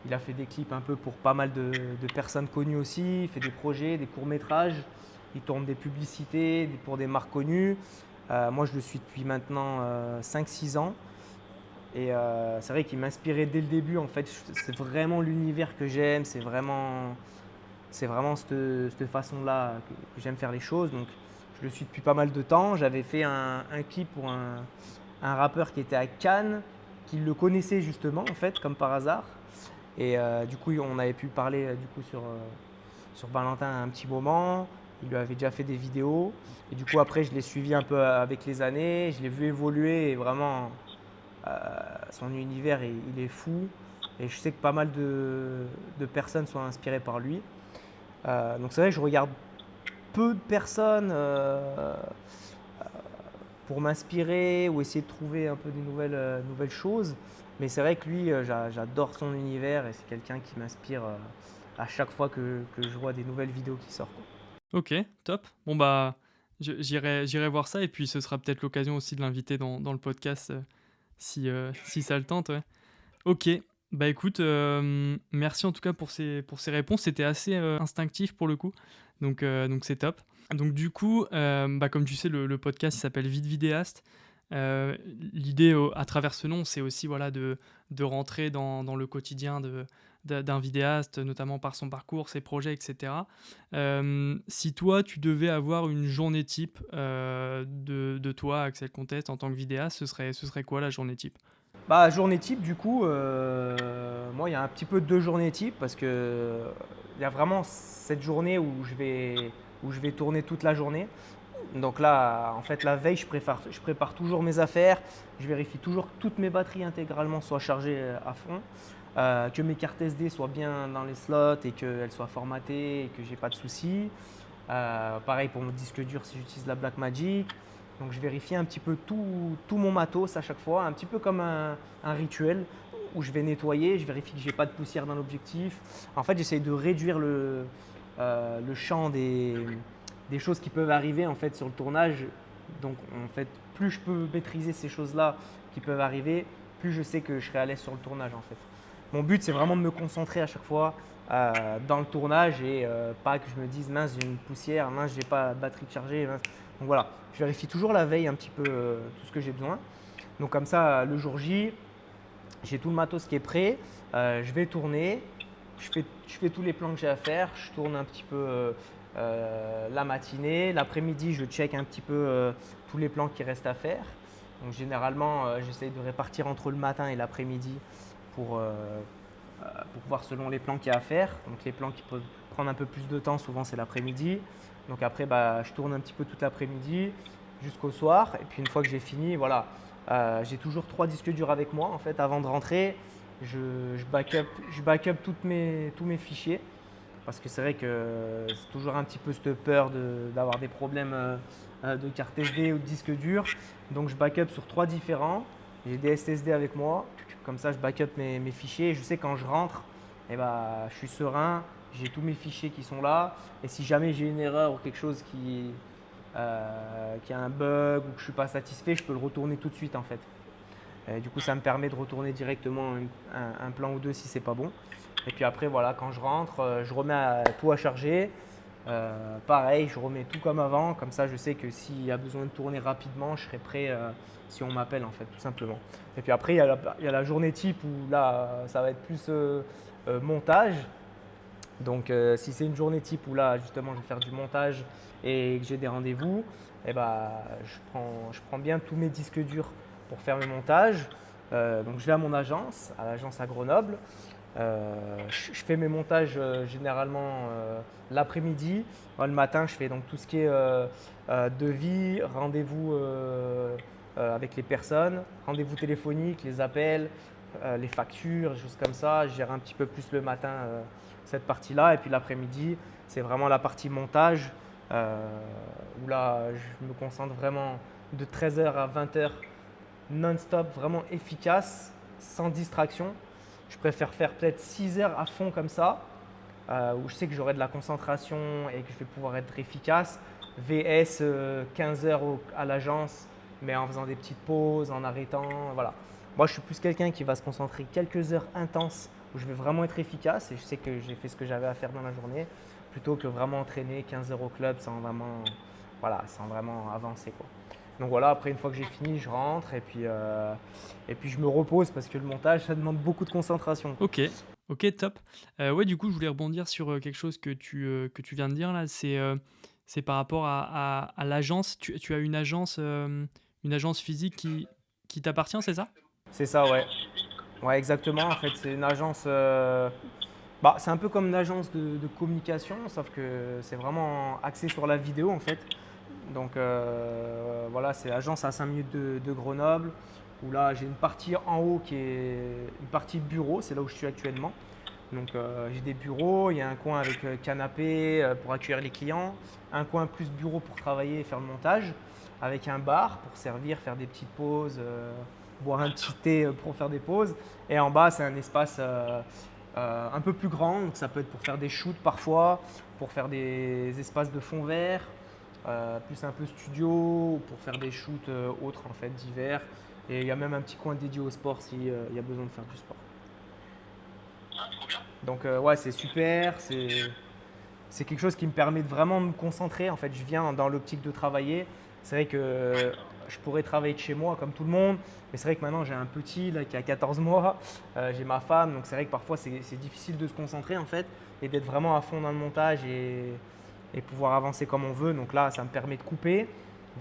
Il a fait des clips un peu pour pas mal de personnes connues aussi. Il fait des projets, des courts-métrages. Il tourne des publicités pour des marques connues. Moi, je le suis depuis maintenant 5-6 ans. Et c'est vrai qu'il m'inspirait dès le début. En fait, c'est vraiment l'univers que j'aime. C'est vraiment cette façon-là que j'aime faire les choses. Donc je le suis depuis pas mal de temps. J'avais fait un clip pour un rappeur qui était à Cannes, qui le connaissait justement en fait, comme par hasard. Et du coup, on avait pu parler du coup sur Valentin un petit moment. Il lui avait déjà fait des vidéos. Et du coup, après, je l'ai suivi un peu avec les années. Je l'ai vu évoluer et vraiment, son univers, il est fou. Et je sais que pas mal de personnes sont inspirées par lui. Donc c'est vrai que je regarde peu de personnes pour m'inspirer ou essayer de trouver un peu des nouvelles choses. Mais c'est vrai que lui, j'adore son univers et c'est quelqu'un qui m'inspire à chaque fois que je vois des nouvelles vidéos qui sortent, quoi. Ok, top. Bon bah, j'irai voir ça et puis ce sera peut-être l'occasion aussi de l'inviter dans le podcast si ça le tente, ouais. Ok, bah écoute, merci en tout cas pour ces réponses. C'était assez instinctif pour le coup, donc c'est top. Donc du coup, bah, comme tu sais, le podcast il s'appelle Vite Vidéaste. L'idée à travers ce nom, c'est aussi voilà, de rentrer dans le quotidien d'un vidéaste, notamment par son parcours, ses projets, etc. Si toi, tu devais avoir une journée type de toi, Axel Contest, en tant que vidéaste, ce serait quoi la journée type? Bah, journée type, du coup, moi, il y a un petit peu deux journées type parce que il y a vraiment cette journée où je vais tourner toute la journée. Donc là, en fait, la veille, je prépare toujours mes affaires. Je vérifie toujours que toutes mes batteries intégralement soient chargées à fond, que mes cartes SD soient bien dans les slots et qu'elles soient formatées et que j'ai pas de soucis. Pareil pour mon disque dur si j'utilise la Blackmagic. Donc je vérifie un petit peu tout mon matos à chaque fois, un petit peu comme un rituel où je vais nettoyer, je vérifie que j'ai pas de poussière dans l'objectif. En fait, j'essaye de réduire le champ des choses qui peuvent arriver en fait sur le tournage. Donc en fait, plus je peux maîtriser ces choses-là qui peuvent arriver, plus je sais que je serai à l'aise sur le tournage en fait. Mon but, c'est vraiment de me concentrer à chaque fois dans le tournage et pas que je me dise mince, j'ai une poussière, mince, j'ai pas la batterie chargée. Mince. Donc voilà, je vérifie toujours la veille un petit peu tout ce que j'ai besoin. Donc comme ça, le jour J, j'ai tout le matos qui est prêt. Je vais tourner, je fais tous les plans que j'ai à faire. Je tourne un petit peu la matinée. L'après-midi, je check un petit peu tous les plans qui restent à faire. Donc généralement, j'essaye de répartir entre le matin et l'après-midi pour voir selon les plans qu'il y a à faire. Donc les plans qui peuvent prendre un peu plus de temps, souvent c'est l'après-midi. Donc après, bah, je tourne un petit peu toute l'après-midi jusqu'au soir. Et puis une fois que j'ai fini, voilà, j'ai toujours 3 disques durs avec moi. En fait, avant de rentrer, je backup tous mes fichiers. Parce que c'est vrai que c'est toujours un petit peu cette peur d'avoir des problèmes de carte SD ou de disque dur. Donc je backup sur 3 différents. J'ai des SSD avec moi. Comme ça, je backup mes fichiers. Et je sais quand je rentre, eh ben, je suis serein. J'ai tous mes fichiers qui sont là. Et si jamais j'ai une erreur ou quelque chose qui a un bug ou que je ne suis pas satisfait, je peux le retourner tout de suite en fait. Et du coup, ça me permet de retourner directement un plan ou deux si c'est pas bon. Et puis après, voilà, quand je rentre, je remets tout à charger. Pareil, je remets tout comme avant. Comme ça, je sais que s'il y a besoin de tourner rapidement, je serai prêt si on m'appelle en fait, tout simplement. Et puis après, il y a la journée type où là, ça va être plus montage. Donc, si c'est une journée type où là, justement, je vais faire du montage et que j'ai des rendez-vous, eh ben, je prends bien tous mes disques durs pour faire mes montages. Donc, je vais à l'agence à Grenoble. Je fais mes montages généralement l'après-midi. Le matin, je fais donc tout ce qui est devis, rendez-vous avec les personnes, rendez-vous téléphoniques, les appels, les factures, des choses comme ça. Je gère un petit peu plus le matin cette partie-là. Et puis l'après-midi, c'est vraiment la partie montage où là, je me concentre vraiment de 13h à 20h non-stop, vraiment efficace, sans distraction. Je préfère faire peut-être 6 heures à fond comme ça, où je sais que j'aurai de la concentration et que je vais pouvoir être efficace. VS 15 heures à l'agence, mais en faisant des petites pauses, en arrêtant. Voilà. Moi, je suis plus quelqu'un qui va se concentrer quelques heures intenses où je vais vraiment être efficace et je sais que j'ai fait ce que j'avais à faire dans la journée, plutôt que vraiment entraîner 15 heures au club sans vraiment avancer, quoi. Donc voilà, après une fois que j'ai fini, je rentre et puis je me repose parce que le montage, ça demande beaucoup de concentration. Ok, ok, top. Ouais, du coup, je voulais rebondir sur quelque chose que tu viens de dire là. c'est par rapport à l'agence. Tu as une agence physique qui t'appartient, c'est ça? C'est ça, ouais. Ouais, exactement. En fait, c'est une agence. Bah, c'est un peu comme une agence de communication, sauf que c'est vraiment axé sur la vidéo en fait. Donc voilà, c'est l'agence à 5 minutes de Grenoble, où là j'ai une partie en haut qui est une partie bureau, c'est là où je suis actuellement. Donc j'ai des bureaux, il y a un coin avec canapé pour accueillir les clients, un coin plus bureau pour travailler et faire le montage, avec un bar pour servir, faire des petites pauses, boire un petit thé pour faire des pauses. Et en bas, c'est un espace un peu plus grand, donc ça peut être pour faire des shoots parfois, pour faire des espaces de fond vert, plus un peu studio, pour faire des shoots autres en fait divers. Et il y a même un petit coin dédié au sport s'il y a besoin de faire du sport. Ah, trop bien. Donc ouais, c'est super, c'est quelque chose qui me permet de vraiment me concentrer. En fait, je viens dans l'optique de travailler. C'est vrai que je pourrais travailler de chez moi comme tout le monde, mais c'est vrai que maintenant j'ai un petit là, qui a 14 mois, j'ai ma femme, donc c'est vrai que parfois c'est difficile de se concentrer en fait et d'être vraiment à fond dans le montage et pouvoir avancer comme on veut. Donc là, ça me permet de couper,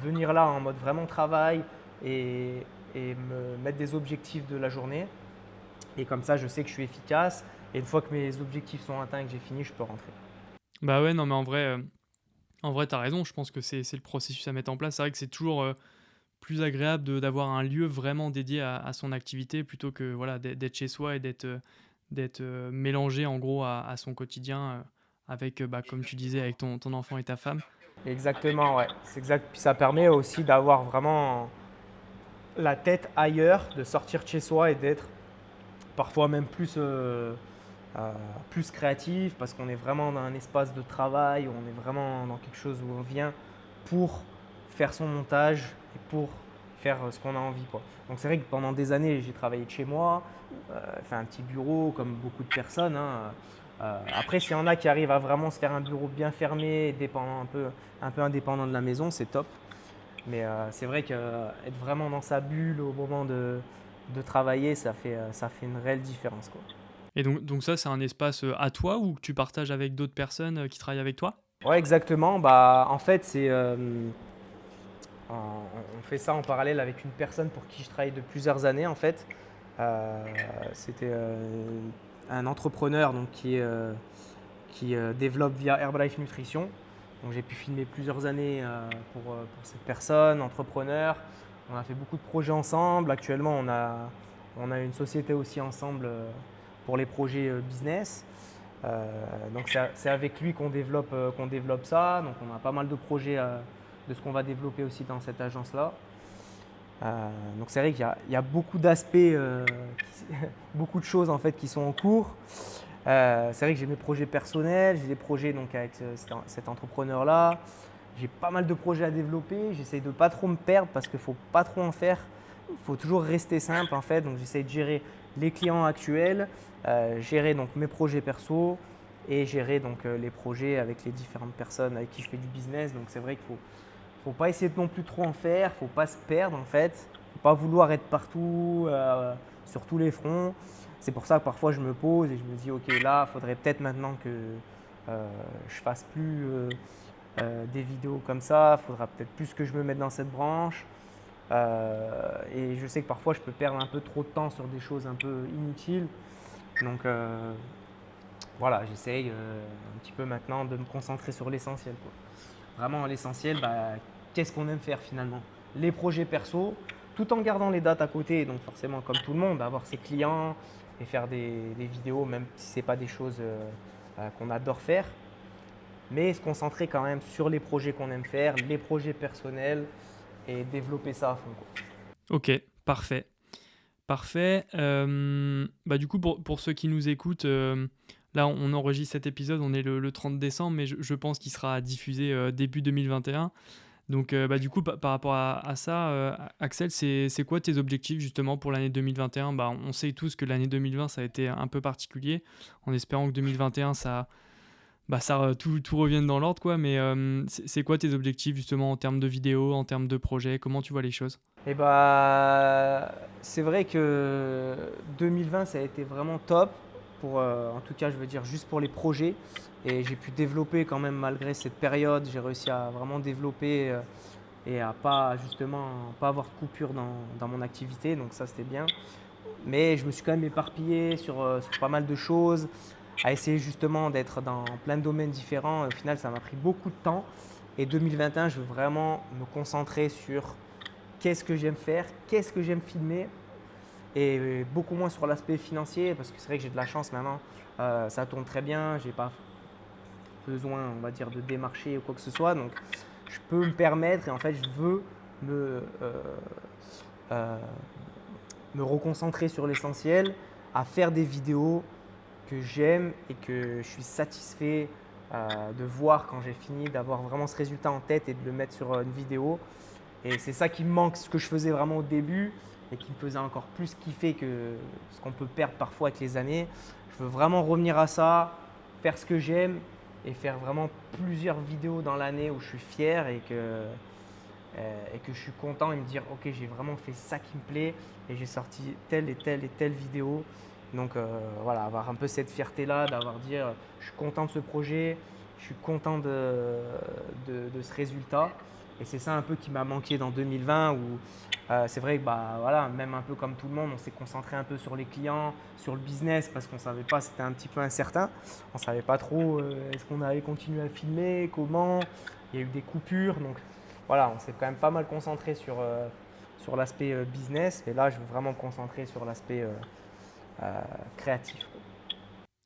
venir là en mode vraiment travail et me mettre des objectifs de la journée. Et comme ça, je sais que je suis efficace. Et une fois que mes objectifs sont atteints et que j'ai fini, je peux rentrer. Bah ouais, non, mais en vrai, t'as raison. Je pense que c'est le processus à mettre en place. C'est vrai que c'est toujours plus agréable d'avoir un lieu vraiment dédié à son activité plutôt que voilà, d'être chez soi et d'être mélangé en gros à son quotidien avec, bah, comme tu disais, avec ton enfant et ta femme. Exactement, ouais. C'est exact. Puis ça permet aussi d'avoir vraiment la tête ailleurs, de sortir de chez soi et d'être parfois même plus créatif parce qu'on est vraiment dans un espace de travail, où on est vraiment dans quelque chose où on vient pour faire son montage et pour faire ce qu'on a envie, quoi. Donc c'est vrai que pendant des années, j'ai travaillé de chez moi, fait un petit bureau comme beaucoup de personnes, hein. Après, s'il y en a qui arrivent à vraiment se faire un bureau bien fermé, dépendant un peu indépendant de la maison, c'est top. Mais c'est vrai qu'être vraiment dans sa bulle au moment de travailler, ça fait une réelle différence, quoi. Et donc ça, c'est un espace à toi ou que tu partages avec d'autres personnes qui travaillent avec toi? Ouais, exactement. Bah, en fait, on fait ça en parallèle avec une personne pour qui je travaille de plusieurs années, en fait. Euh, C'était un entrepreneur donc, qui développe via Herbalife Nutrition. Donc, j'ai pu filmer plusieurs années pour cette personne, entrepreneur. On a fait beaucoup de projets ensemble. Actuellement, on a une société aussi ensemble pour les projets business. Donc c'est avec lui qu'on développe ça. Donc on a pas mal de projets de ce qu'on va développer aussi dans cette agence-là. Donc c'est vrai qu'il y a beaucoup d'aspects, beaucoup de choses en fait qui sont en cours. C'est vrai que j'ai mes projets personnels, j'ai des projets donc avec cet entrepreneur-là. J'ai pas mal de projets à développer. J'essaye de pas trop me perdre parce qu'il faut pas trop en faire. Il faut toujours rester simple en fait. Donc j'essaye de gérer les clients actuels, gérer donc mes projets perso et gérer donc les projets avec les différentes personnes avec qui je fais du business. Donc c'est vrai qu'il faut pas essayer de non plus trop en faire. Faut pas se perdre en fait. Faut pas vouloir être partout sur tous les fronts. C'est pour ça que parfois je me pose et je me dis ok là, il faudrait peut-être maintenant que je fasse plus des vidéos comme ça. Il faudra peut-être plus que je me mette dans cette branche. Et je sais que parfois je peux perdre un peu trop de temps sur des choses un peu inutiles. Donc voilà, j'essaye un petit peu maintenant de me concentrer sur l'essentiel, quoi. Vraiment l'essentiel, bah, qu'est-ce qu'on aime faire finalement? Les projets perso, tout en gardant les dates à côté. Donc forcément, comme tout le monde, avoir ses clients et faire des vidéos, même si ce n'est pas des choses qu'on adore faire. Mais se concentrer quand même sur les projets qu'on aime faire, les projets personnels et développer ça à fond, quoi. Ok, parfait. Parfait. Bah du coup, pour ceux qui nous écoutent, là, on enregistre cet épisode, on est le 30 décembre, mais je pense qu'il sera diffusé début 2021. Donc, bah, du coup, par rapport à ça, Axel, c'est quoi tes objectifs justement pour l'année 2021? Bah, on sait tous que l'année 2020, ça a été un peu particulier, en espérant que 2021, tout revienne dans l'ordre, quoi. Mais c'est quoi tes objectifs justement en termes de vidéos, en termes de projets? Comment tu vois les choses? Et bah, c'est vrai que 2020, ça a été vraiment top, en tout cas, je veux dire, juste pour les projets. et j'ai pu développer quand même malgré cette période. J'ai réussi à vraiment développer et à pas justement pas avoir de coupure dans mon activité, donc ça c'était bien. Mais je me suis quand même éparpillé sur pas mal de choses, à essayer justement d'être dans plein de domaines différents. Au final, ça m'a pris beaucoup de temps. Et 2021, je veux vraiment me concentrer sur qu'est-ce que j'aime faire, qu'est-ce que j'aime filmer et beaucoup moins sur l'aspect financier parce que c'est vrai que j'ai de la chance maintenant. Ça tourne très bien, j'ai pas besoin, on va dire, de démarcher ou quoi que ce soit. Donc, je peux me permettre et en fait, je veux me, euh, me reconcentrer sur l'essentiel, à faire des vidéos que j'aime et que je suis satisfait de voir quand j'ai fini, d'avoir vraiment ce résultat en tête et de le mettre sur une vidéo. Et c'est ça qui me manque, ce que je faisais vraiment au début et qui me faisait encore plus kiffer que ce qu'on peut perdre parfois avec les années. Je veux vraiment revenir à ça, faire ce que j'aime et faire vraiment plusieurs vidéos dans l'année où je suis fier et que je suis content et me dire ok, j'ai vraiment fait ça qui me plaît et j'ai sorti telle et telle et telle vidéo. Donc voilà, avoir un peu cette fierté-là, d'avoir dit je suis content de ce projet, je suis content de ce résultat. Et c'est ça un peu qui m'a manqué dans 2020 où c'est vrai que bah, voilà, même un peu comme tout le monde, on s'est concentré un peu sur les clients, sur le business parce qu'on ne savait pas, c'était un petit peu incertain. On ne savait pas trop est-ce qu'on allait continuer à filmer, comment. Il y a eu des coupures. Donc voilà, on s'est quand même pas mal concentré sur l'aspect business. Et là, je veux vraiment me concentrer sur l'aspect créatif.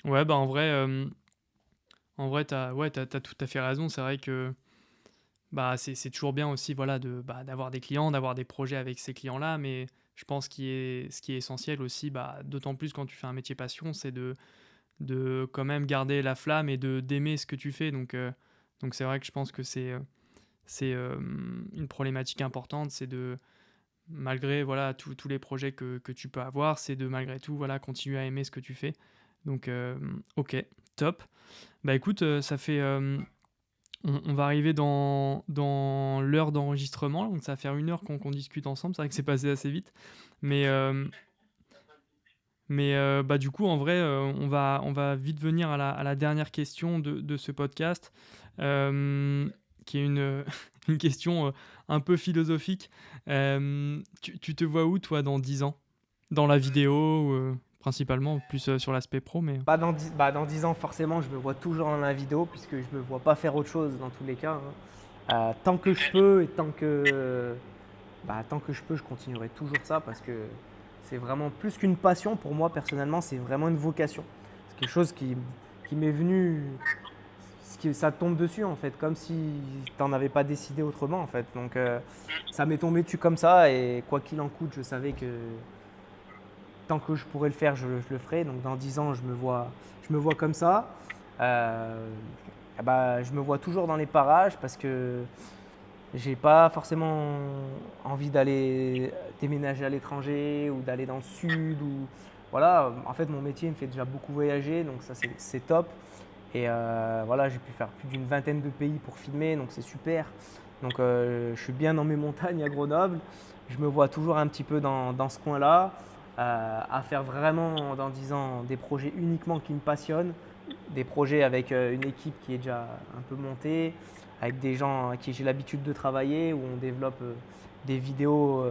Ouais, bah en vrai, t'as tout à fait raison. C'est vrai que bah, c'est toujours bien aussi voilà, d'avoir des clients, d'avoir des projets avec ces clients-là, mais je pense ce qui est essentiel aussi, bah, d'autant plus quand tu fais un métier passion, c'est de quand même garder la flamme et d'aimer ce que tu fais. Donc c'est vrai que je pense que c'est une problématique importante, c'est de, malgré voilà, tous les projets que tu peux avoir, c'est de malgré tout voilà, continuer à aimer ce que tu fais. Donc ok, top. Bah écoute, ça fait... on va arriver dans l'heure d'enregistrement, donc ça va faire 1 heure qu'on discute ensemble. C'est vrai que c'est passé assez vite. Mais, bah, du coup, en vrai, on va vite venir à la dernière question de ce podcast, qui est une question un peu philosophique. Tu te vois où, toi, dans 10 ans? Dans la vidéo, principalement, plus sur l'aspect pro, mais... Dans 10 ans, forcément, je me vois toujours dans la vidéo puisque je ne me vois pas faire autre chose dans tous les cas, hein. Tant que je peux et tant que je peux, je continuerai toujours ça parce que c'est vraiment plus qu'une passion pour moi personnellement, c'est vraiment une vocation. C'est quelque chose qui m'est venu, ça tombe dessus en fait, comme si tu n'en avais pas décidé autrement en fait. Donc ça m'est tombé dessus comme ça et quoi qu'il en coûte, je savais que tant que je pourrais le faire, je le ferai. Donc dans 10 ans, je me vois comme ça. Je me vois toujours dans les parages parce que j'ai pas forcément envie d'aller déménager à l'étranger ou d'aller dans le sud. Voilà, en fait, mon métier me fait déjà beaucoup voyager, donc ça c'est top. Et voilà, j'ai pu faire plus d'une vingtaine de pays pour filmer, donc c'est super. Donc je suis bien dans mes montagnes à Grenoble. Je me vois toujours un petit peu dans ce coin-là, à faire vraiment dans 10 ans des projets uniquement qui me passionnent, des projets avec une équipe qui est déjà un peu montée, avec des gens avec qui j'ai l'habitude de travailler, où on développe des vidéos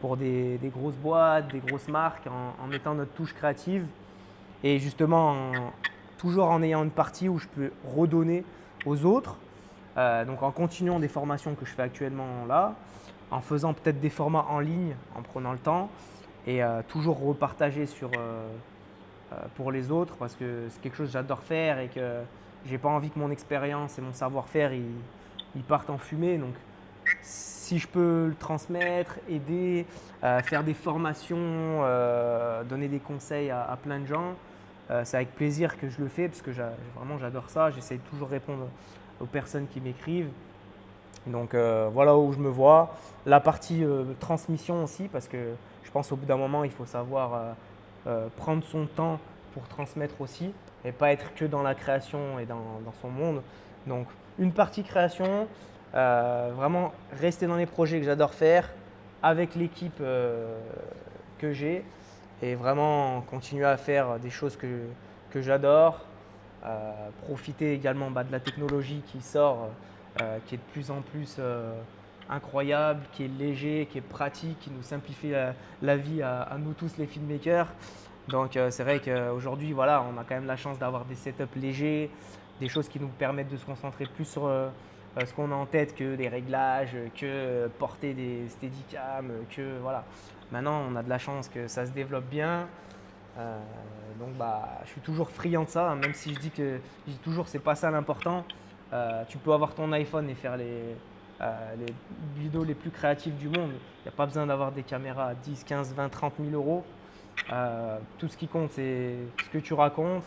pour des grosses boîtes, des grosses marques, en mettant notre touche créative. Et justement, toujours en ayant une partie où je peux redonner aux autres. Donc en continuant des formations que je fais actuellement là, en faisant peut-être des formats en ligne, en prenant le temps, et toujours repartager pour les autres parce que c'est quelque chose que j'adore faire et que j'ai pas envie que mon expérience et mon savoir-faire ils partent en fumée. Donc si je peux le transmettre, aider, faire des formations, donner des conseils à plein de gens, c'est avec plaisir que je le fais parce que vraiment j'adore ça. J'essaie de toujours répondre aux personnes qui m'écrivent. Donc voilà où je me vois. La partie transmission aussi parce que je pense au bout d'un moment il faut savoir prendre son temps pour transmettre aussi et pas être que dans la création et dans son monde. Donc une partie création, vraiment rester dans les projets que j'adore faire avec l'équipe que j'ai et vraiment continuer à faire des choses que j'adore Profiter également de la technologie qui sort, qui est de plus en plus incroyable, qui est léger, qui est pratique, qui nous simplifie la vie à nous tous les filmmakers. Donc c'est vrai qu'aujourd'hui, voilà, on a quand même la chance d'avoir des setups légers, des choses qui nous permettent de se concentrer plus sur ce qu'on a en tête que les réglages, que porter des steadicam, que voilà. Maintenant, on a de la chance que ça se développe bien. Donc je suis toujours friand de ça, hein, même si je dis toujours c'est pas ça l'important. Tu peux avoir ton iPhone et faire les vidéos les plus créatives du monde. Il n'y a pas besoin d'avoir des caméras à 10, 15, 20, 30 000 euros. Tout ce qui compte, c'est ce que tu racontes,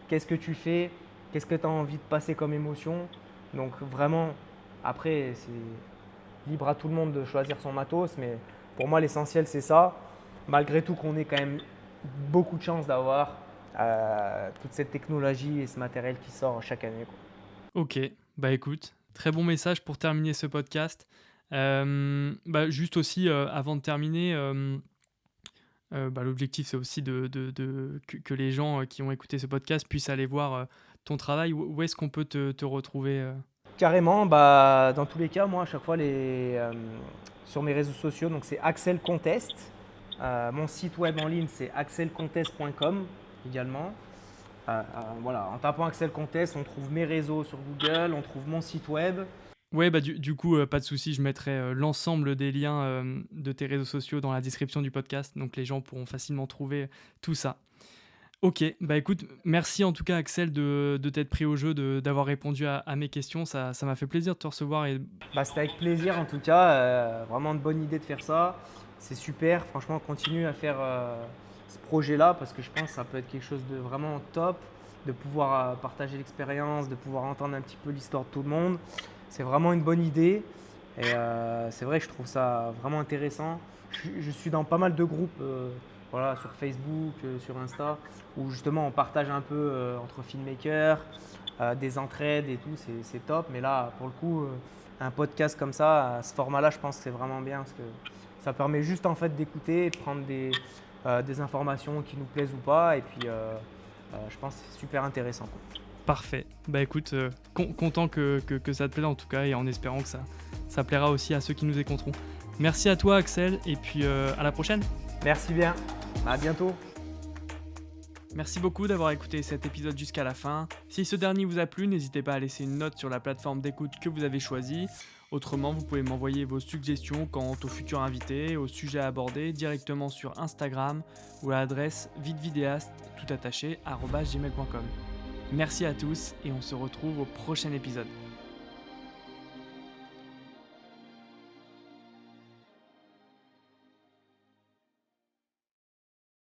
qu'est-ce que tu fais, qu'est-ce que tu as envie de passer comme émotion. Donc vraiment, après, c'est libre à tout le monde de choisir son matos, mais pour moi, l'essentiel, c'est ça. Malgré tout qu'on ait quand même beaucoup de chance d'avoir toute cette technologie et ce matériel qui sort chaque année, quoi. Ok, écoute, très bon message pour terminer ce podcast. Juste aussi, avant de terminer, l'objectif c'est aussi que les gens qui ont écouté ce podcast puissent aller voir ton travail. Où est-ce qu'on peut te retrouver Carrément, dans tous les cas, moi à chaque fois sur mes réseaux sociaux, donc c'est Axel Contest. Mon site web en ligne c'est axelcontest.com également. Voilà, en tapant Axel Contest, on trouve mes réseaux sur Google, on trouve mon site web. Ouais, du coup, pas de souci, je mettrai l'ensemble des liens de tes réseaux sociaux dans la description du podcast, donc les gens pourront facilement trouver tout ça. Ok, écoute, merci en tout cas Axel de t'être pris au jeu, d'avoir répondu à mes questions, ça m'a fait plaisir de te recevoir. C'était avec plaisir en tout cas, vraiment une bonne idée de faire ça, c'est super, franchement continue à faire ce projet-là parce que je pense que ça peut être quelque chose de vraiment top, de pouvoir partager l'expérience, de pouvoir entendre un petit peu l'histoire de tout le monde. C'est vraiment une bonne idée et c'est vrai que je trouve ça vraiment intéressant. Je suis dans pas mal de groupes sur Facebook, sur Insta, où justement on partage un peu entre filmmakers, des entraides et tout, c'est top. Mais là, pour le coup, un podcast comme ça, à ce format-là, je pense que c'est vraiment bien parce que ça permet juste en fait d'écouter, de prendre des informations qui nous plaisent ou pas. Et puis, je pense que c'est super intéressant, quoi. Parfait. Écoute, content que ça te plaise en tout cas et en espérant que ça plaira aussi à ceux qui nous écouteront. Merci à toi Axel et puis à la prochaine. Merci bien. À bientôt. Merci beaucoup d'avoir écouté cet épisode jusqu'à la fin. Si ce dernier vous a plu, n'hésitez pas à laisser une note sur la plateforme d'écoute que vous avez choisie. Autrement, vous pouvez m'envoyer vos suggestions quant aux futurs invités, aux sujets abordés directement sur Instagram ou à l'adresse videvidéaste@gmail.com. Merci à tous et on se retrouve au prochain épisode.